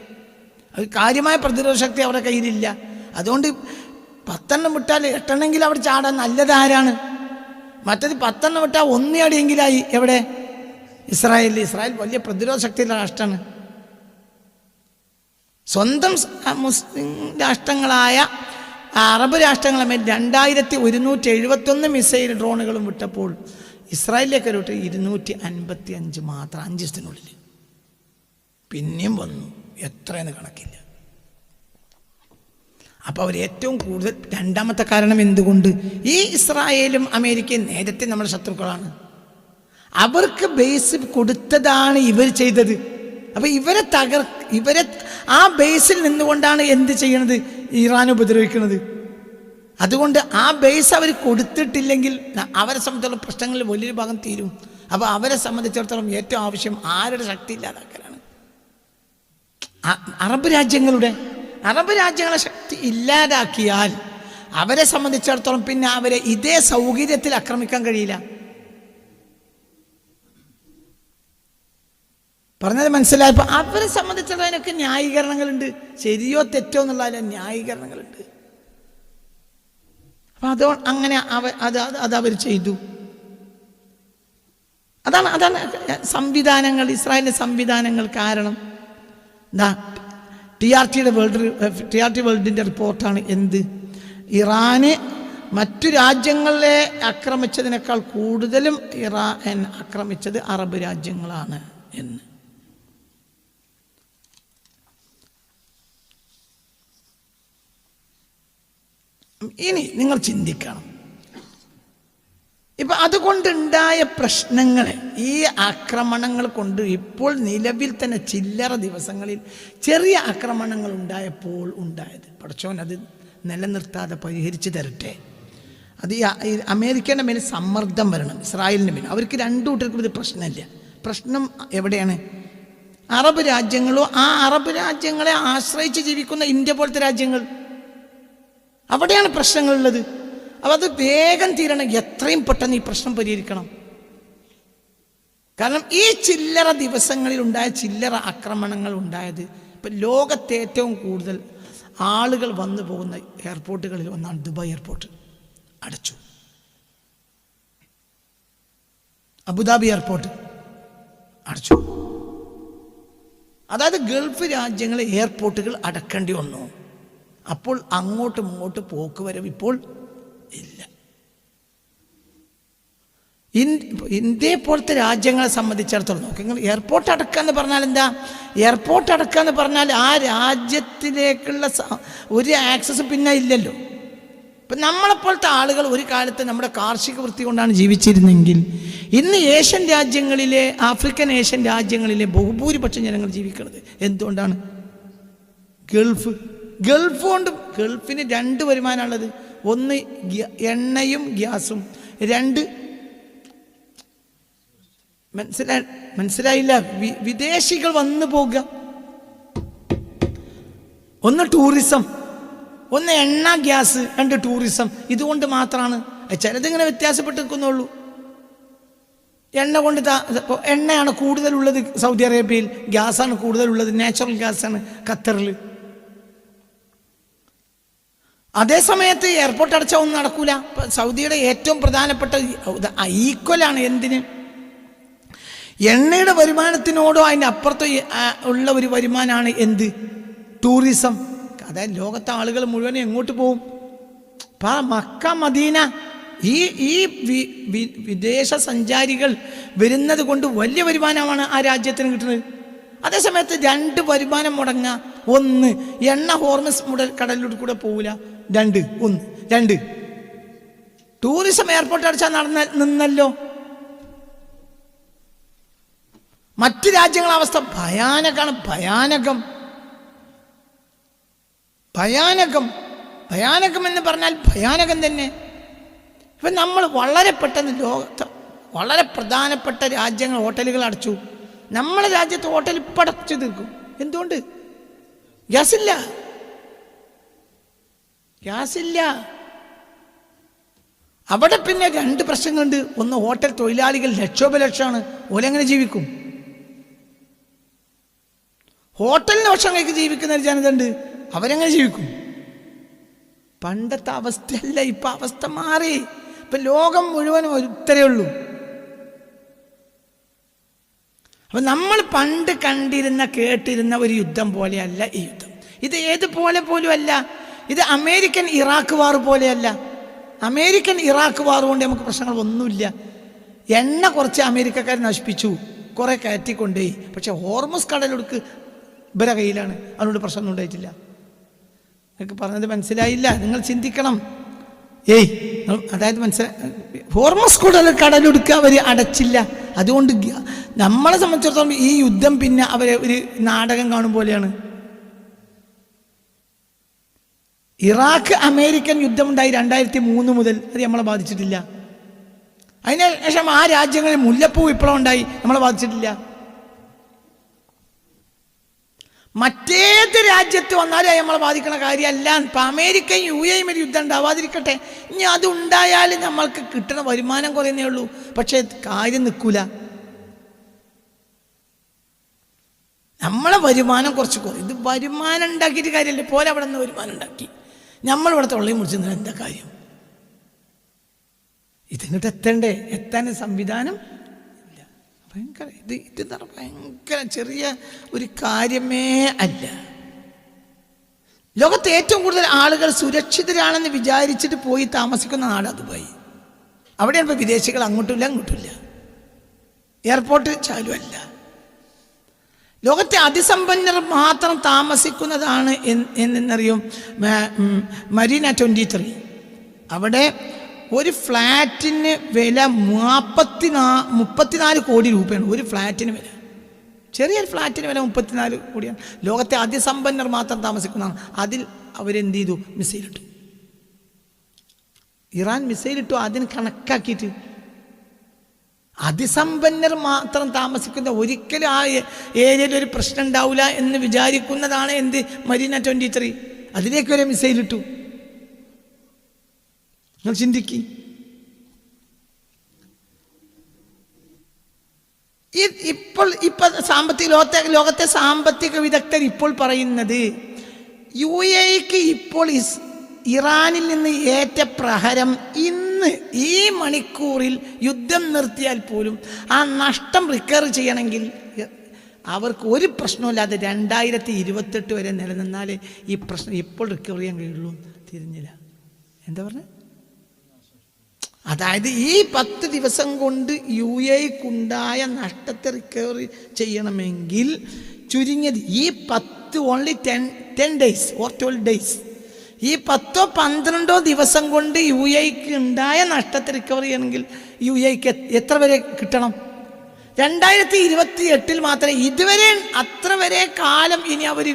അത് കാര്യമായ പ്രതിരോധ ശക്തി അവരുടെ കയ്യിലില്ല. അതുകൊണ്ട് 10 വിട്ടാൽ 8 അവിടെ ചാടാൻ നല്ലത് ആരാണ്? മറ്റത് 10 വിട്ടാൽ 1 അടിയെങ്കിലായി. എവിടെ? ഇസ്രായേൽ വലിയ പ്രതിരോധ ശക്തിയുള്ള രാഷ്ട്രമാണ്. സ്വന്തം മുസ്ലിം രാഷ്ട്രങ്ങളായ അറബ് രാഷ്ട്രങ്ങളെ മേൽ 2171 മിസൈൽ ഡ്രോണുകളും വിട്ടപ്പോൾ ഇസ്രായേലിലേക്ക് ഒരു 255 മാത്രം 5 ദിവസത്തിനുള്ളിൽ. പിന്നെയും വന്നു, എത്രയെന്ന് കണക്കില്ല. അപ്പോൾ അവർ ഏറ്റവും കൂടുതൽ രണ്ടാമത്തെ കാരണം എന്തുകൊണ്ട്? ഈ ഇസ്രായേലും അമേരിക്കയും നേരത്തെ നമ്മുടെ ശത്രുക്കളാണ്. അവർക്ക് ബേസ് കൊടുത്തതാണ് ഇവർ ചെയ്തത്. അപ്പം ഇവരെ ആ ബേസിൽ നിന്നുകൊണ്ടാണ് എന്ത് ചെയ്യണത്? ഇറാൻ ഉപദ്രവിക്കുന്നത്. അതുകൊണ്ട് ആ ബേസ് അവർ കൊടുത്തിട്ടില്ലെങ്കിൽ അവരെ സംബന്ധിച്ചിടത്തോളം പ്രശ്നങ്ങളിൽ വലിയൊരു ഭാഗം തീരും. അപ്പോൾ അവരെ സംബന്ധിച്ചിടത്തോളം ഏറ്റവും ആവശ്യം ആരുടെ ശക്തി ഇല്ലാതാക്കലാണ്? അറബ് രാജ്യങ്ങളെ ശക്തി ഇല്ലാതാക്കിയാൽ അവരെ സംബന്ധിച്ചിടത്തോളം പിന്നെ അവരെ ഇതേ സൗകര്യത്തിൽ ആക്രമിക്കാൻ കഴിയില്ല. പറഞ്ഞത് മനസ്സിലായപ്പോൾ അവരെ സംബന്ധിച്ചിടത്തോളം അതിനൊക്കെ ന്യായീകരണങ്ങളുണ്ട്. ശരിയോ തെറ്റോ എന്നുള്ള ന്യായീകരണങ്ങളുണ്ട്. അപ്പം അങ്ങനെ അവർ ചെയ്തു. അതാണ് സംവിധാനങ്ങൾ, ഇസ്രായേലിൻ്റെ സംവിധാനങ്ങൾ കാരണം. TRT വേൾഡിൻ്റെ റിപ്പോർട്ടാണ് എന്ത്? ഇറാന് മറ്റു രാജ്യങ്ങളെ ആക്രമിച്ചതിനേക്കാൾ കൂടുതലും ഇറാൻ ആക്രമിച്ചത് അറബ് രാജ്യങ്ങളാണ് എന്ന്. ഇനി നിങ്ങൾ ചിന്തിക്കണം, ഇപ്പം അതുകൊണ്ടുണ്ടായ പ്രശ്നങ്ങളെ, ഈ ആക്രമണങ്ങൾ കൊണ്ട് ഇപ്പോൾ നിലവിൽ തന്നെ ചില്ലറ ദിവസങ്ങളിൽ ചെറിയ ആക്രമണങ്ങൾ ഉണ്ടായപ്പോൾ ഉണ്ടായത്, പടച്ചോൻ അത് നിലനിർത്താതെ പരിഹരിച്ച് തരട്ടെ. അത് ഈ അമേരിക്കയുടെ മേൽ സമ്മർദ്ദം വരണം, ഇസ്രായേലിൻ്റെ മേൽ. അവർക്ക് രണ്ടു കൂട്ടർക്കും ഇത് പ്രശ്നമില്ല. പ്രശ്നം എവിടെയാണ്? അറബ് രാജ്യങ്ങളോ ആ അറബ് രാജ്യങ്ങളെ ആശ്രയിച്ച് ജീവിക്കുന്ന ഇന്ത്യ പോലത്തെ രാജ്യങ്ങൾ, അവിടെയാണ് പ്രശ്നങ്ങളുള്ളത്. അപ്പോൾ അത് വേഗം തീരണം. എത്രയും പെട്ടെന്ന് ഈ പ്രശ്നം പരിഹരിക്കണം. കാരണം ഈ ചില്ലറ ദിവസങ്ങളിൽ ഉണ്ടായ ചില്ലറ ആക്രമണങ്ങൾ ഉണ്ടായത്, ഇപ്പം ലോകത്തെ ഏറ്റവും കൂടുതൽ ആളുകൾ വന്നു പോകുന്ന എയർപോർട്ടുകളിൽ ഒന്നാണ് ദുബായ് എയർപോർട്ട്. അടച്ചു. അബുദാബി എയർപോർട്ട് അടച്ചു. അതായത് ഗൾഫ് രാജ്യങ്ങളെ എയർപോർട്ടുകൾ അടക്കേണ്ടി വന്നു. അപ്പോൾ അങ്ങോട്ടും ഇങ്ങോട്ടും പോക്ക് വരവ് ഇപ്പോൾ ഇല്ല. ഇന്ത്യയെ പോലത്തെ രാജ്യങ്ങളെ സംബന്ധിച്ചിടത്തോളം നോക്കി, നിങ്ങൾ എയർപോർട്ട് അടക്കുക എന്ന് പറഞ്ഞാൽ എന്താ? എയർപോർട്ട് അടക്കുക എന്ന് പറഞ്ഞാൽ ആ രാജ്യത്തിലേക്കുള്ള ഒരു ആക്സസ് പിന്നെ ഇല്ലല്ലോ. ഇപ്പം നമ്മളെപ്പോലത്തെ ആളുകൾ ഒരു കാലത്ത് നമ്മുടെ കാർഷിക വൃത്തി കൊണ്ടാണ് ജീവിച്ചിരുന്നെങ്കിൽ ഇന്ന് ഏഷ്യൻ രാജ്യങ്ങളിലെ, ആഫ്രിക്കൻ ഏഷ്യൻ രാജ്യങ്ങളിലെ ബഹുഭൂരിപക്ഷം ജനങ്ങൾ ജീവിക്കുന്നത് എന്തുകൊണ്ടാണ്? ഗൾഫ് കൊണ്ട്. ഗൾഫിന് 2 വരുമാനമുള്ളത്. ഒന്ന് എണ്ണയും ഗ്യാസും, 2 മനസ്സിലായില്ല, വിദേശികൾ വന്നു പോകുക. ഒന്ന് ടൂറിസം, ഒന്ന് എണ്ണ ഗ്യാസ്, 2 ടൂറിസം. ഇതുകൊണ്ട് മാത്രമാണ്. ചിലതിങ്ങനെ വ്യത്യാസപ്പെട്ട് നിൽക്കുന്നുള്ളൂ. എണ്ണ കൊണ്ട് എണ്ണയാണ് കൂടുതലുള്ളത് സൗദി അറേബ്യയിൽ, ഗ്യാസാണ് കൂടുതലുള്ളത്, നാച്ചുറൽ ഗ്യാസാണ് ഖത്തറിൽ. അതേ സമയത്ത് എയർപോർട്ട് അടച്ചാൽ ഒന്നും നടക്കൂല. സൗദിയുടെ ഏറ്റവും പ്രധാനപ്പെട്ട ഈക്വലാണ് എന്തിന്? എണ്ണയുടെ വരുമാനത്തിനോടോ അതിൻ്റെ അപ്പുറത്തോ ഉള്ള ഒരു വരുമാനമാണ് എന്ത്? ടൂറിസം. അതായത് ലോകത്തെ ആളുകൾ മുഴുവനും എങ്ങോട്ട് പോകും? മക്ക, മദീന, ഈ വിദേശ സഞ്ചാരികൾ വരുന്നത് കൊണ്ട് വലിയ വരുമാനമാണ് ആ രാജ്യത്തിന് കിട്ടുന്നത്. അതേസമയത്ത് 2 വരുമാനം മുടങ്ങുക. ഒന്ന്, എണ്ണ ഹോർമസ് മുതൽ കടലിലൂടെ കൂടെ പോവില്ല. 2 ടൂറിസം എയർപോർട്ട് അടച്ചാൽ നിന്നല്ലോ. മറ്റു രാജ്യങ്ങളുടെ അവസ്ഥ ഭയാനകമാണ്. ഭയാനകം എന്ന് പറഞ്ഞാൽ ഭയാനകം തന്നെ. ഇപ്പം നമ്മൾ വളരെ പെട്ടെന്ന് ലോകത്ത് വളരെ പ്രധാനപ്പെട്ട രാജ്യങ്ങൾ ഹോട്ടലുകൾ അടച്ചു. നമ്മുടെ രാജ്യത്ത് ഹോട്ടൽ ഇപ്പം അടച്ചു തീർക്കും. എന്തുകൊണ്ട്? ഗ്യാസില്ല. അവിടെ പിന്നെ 2 പ്രശ്നങ്ങളുണ്ട്. ഒന്ന്, ഹോട്ടൽ തൊഴിലാളികൾ ലക്ഷോപലക്ഷമാണ്. ഓലെങ്ങനെ ജീവിക്കും? ഹോട്ടലിന് ഭക്ഷണം കഴിച്ച് ജീവിക്കുന്ന ഒരു ജനത ഉണ്ട്. അവരെങ്ങനെ ജീവിക്കും? പണ്ടത്തെ അവസ്ഥയല്ല, ഇപ്പം അവസ്ഥ മാറി. ഇപ്പം ലോകം മുഴുവനും ഒരുത്തരേ ഉള്ളൂ. അപ്പം നമ്മൾ പണ്ട് കേട്ടിരുന്ന ഒരു യുദ്ധം പോലെയല്ല ഈ യുദ്ധം. ഇത് ഏതുപോലെ പോലും അല്ല. ഇത് അമേരിക്കൻ ഇറാഖ് വാർ പോലെയല്ല. അമേരിക്കൻ ഇറാഖ് വാർ കൊണ്ട് നമുക്ക് പ്രശ്നങ്ങൾ ഒന്നുമില്ല. എണ്ണ കുറച്ച് അമേരിക്കക്കാർ നശിപ്പിച്ചു, കുറേ കയറ്റിക്കൊണ്ടേ. പക്ഷെ ഹോർമസ് കടലൊടുക്ക് ഇവരെ കയ്യിലാണ്. അതുകൊണ്ട് പ്രശ്നമൊന്നും ഉണ്ടായിട്ടില്ല. നിങ്ങൾക്ക് പറഞ്ഞത് മനസ്സിലായില്ല. നിങ്ങൾ ചിന്തിക്കണം. അതായത് ഹോർമസ് കടലൊടുക്കുക അവർ അടച്ചില്ല. അതുകൊണ്ട് നമ്മളെ സംബന്ധിച്ചിടത്തോളം ഈ യുദ്ധം പിന്നെ അവരെ ഒരു നാടകം കാണും പോലെയാണ്. ഇറാഖ് അമേരിക്കൻ യുദ്ധമുണ്ടായി 2003 മുതൽ. അത് നമ്മളെ ബാധിച്ചിട്ടില്ല. അതിന് ശേഷം ആ രാജ്യങ്ങളിൽ മുല്ലപ്പൂ വിപ്ലവം ഉണ്ടായി, നമ്മളെ ബാധിച്ചിട്ടില്ല. മറ്റേത് രാജ്യത്ത് വന്നാലും നമ്മളെ ബാധിക്കുന്ന കാര്യമല്ല. ഇപ്പം അമേരിക്കയും UAE ഒരു യുദ്ധം ഉണ്ടാവാതിരിക്കട്ടെ, ഇനി അതുണ്ടായാലും നമ്മൾക്ക് കിട്ടുന്ന വരുമാനം കുറയുന്നേ ഉള്ളൂ. പക്ഷേ കാര്യം നിൽക്കൂല. നമ്മളെ വരുമാനം കുറച്ച് കുറയും. ഇത് വരുമാനം ഉണ്ടാക്കിയിട്ട് കാര്യമല്ലേ. പോലെ അവിടെ നിന്ന് വരുമാനം ഉണ്ടാക്കി നമ്മളിവിടെ തൊള്ളയും മുറിച്ച് എന്താ കാര്യം? ഇതിങ്ങോട്ട് എത്താൻ സംവിധാനം ഇല്ല. ഇത് ഭയങ്കര ചെറിയ ഒരു കാര്യമേ അല്ല. ലോകത്തെ ഏറ്റവും കൂടുതൽ ആളുകൾ സുരക്ഷിതരാണെന്ന് വിചാരിച്ചിട്ട് പോയി താമസിക്കുന്ന നാട് ദുബായ്. അവിടെയാണ് ഇപ്പോൾ വിദേശികൾ അങ്ങോട്ടുമില്ല. എയർപോർട്ട് ചാലുമല്ല. ലോകത്തെ അതിസമ്പന്നർ മാത്രം താമസിക്കുന്നതാണ് എന്നറിയും മരീന 23. അവിടെ ഒരു ഫ്ലാറ്റിന് വില 34 കോടി രൂപയാണ്. ഒരു ഫ്ലാറ്റിന് വില, ചെറിയൊരു ഫ്ലാറ്റിന് വില 34 കോടിയാണ്. ലോകത്തെ അതിസമ്പന്നർ മാത്രം താമസിക്കുന്നതാണ്. അതിൽ അവരെന്ത് ചെയ്തു? മിസൈലിട്ടു. ഇറാൻ മിസൈലിട്ടു. അതിന് കണക്കാക്കിയിട്ട് അതിസമ്പന്നർ മാത്രം താമസിക്കുന്ന, ഒരിക്കലും ആ ഏരിയയിൽ ഒരു പ്രശ്നം ഉണ്ടാവില്ല എന്ന് വിചാരിക്കുന്നതാണ് എന്ത് മരീന 23. അതിലേക്ക് വരെ മിസൈലിട്ടു. നിങ്ങൾ ചിന്തിക്ക്. ഇപ്പോൾ ലോകത്തെ സാമ്പത്തിക വിദഗ്ധർ ഇപ്പോൾ പറയുന്നത് UAEക്ക് ഇപ്പോൾ ഇറാനിൽ നിന്ന് ഏറ്റ പ്രഹരം ഇന്ന് ഈ മണിക്കൂറിൽ യുദ്ധം നിർത്തിയാൽ പോലും ആ നഷ്ടം റിക്കവർ ചെയ്യണമെങ്കിൽ അവർക്ക് ഒരു പ്രശ്നമില്ലാതെ 2028 വരെ നിലനിന്നാലേ ഈ പ്രശ്നം ഇപ്പോൾ റിക്കവർ ചെയ്യാൻ കഴിയുള്ളൂ. തിരിഞ്ഞില്ല. എന്താ പറഞ്ഞത്? അതായത് ഈ 10 ദിവസം കൊണ്ട് UAEക്കുണ്ടായ നഷ്ടത്തെ റിക്കവറി ചെയ്യണമെങ്കിൽ ചുരുങ്ങിയത് ഈ 10 days or 12 days, ഈ 10-12 ദിവസം കൊണ്ട് UAEക്ക് ഉണ്ടായ നഷ്ടത്തെ റിക്കവർ ചെയ്യണമെങ്കിൽ UAEക്ക് എത്ര വരെ കിട്ടണം? 2028 മാത്രമേ. ഇതുവരെ അത്ര വരെ കാലം ഇനി അവർ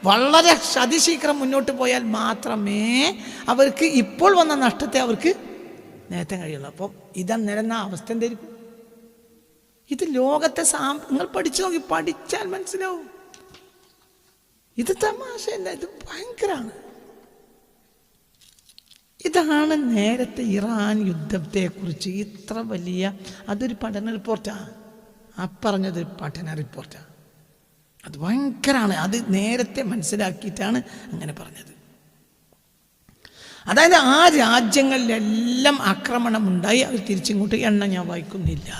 വളരെ അതിശീഘ്രം മുന്നോട്ട് പോയാൽ മാത്രമേ അവർക്ക് ഇപ്പോൾ വന്ന നഷ്ടത്തെ അവർക്ക് നേരത്തെ കഴിയുള്ളൂ. അപ്പം ഇതാ നിലന്ന അവസ്ഥ എന്തായിരിക്കും? ഇത് ലോകത്തെ നിങ്ങൾ പഠിച്ചു നോക്കി, പഠിച്ചാൽ മനസ്സിലാവും. ഇത് തമാശയല്ല, ഇത് ഭയങ്കരമാണ്. ഇതാണ് നേരത്തെ ഇറാൻ യുദ്ധത്തെക്കുറിച്ച് ഇത്ര വലിയ, അതൊരു പഠന റിപ്പോർട്ടാണ്. പറഞ്ഞത് പഠന റിപ്പോർട്ടാണ്. അത് ഭയങ്കരമാണ്. അത് നേരത്തെ മനസ്സിലാക്കിയിട്ടാണ് അങ്ങനെ പറഞ്ഞത്. അതായത് ആ രാജ്യങ്ങളിലെല്ലാം ആക്രമണമുണ്ടായി. അവർ തിരിച്ചിങ്ങോട്ട് എണ്ണ ഞാൻ വായിക്കുന്നില്ല.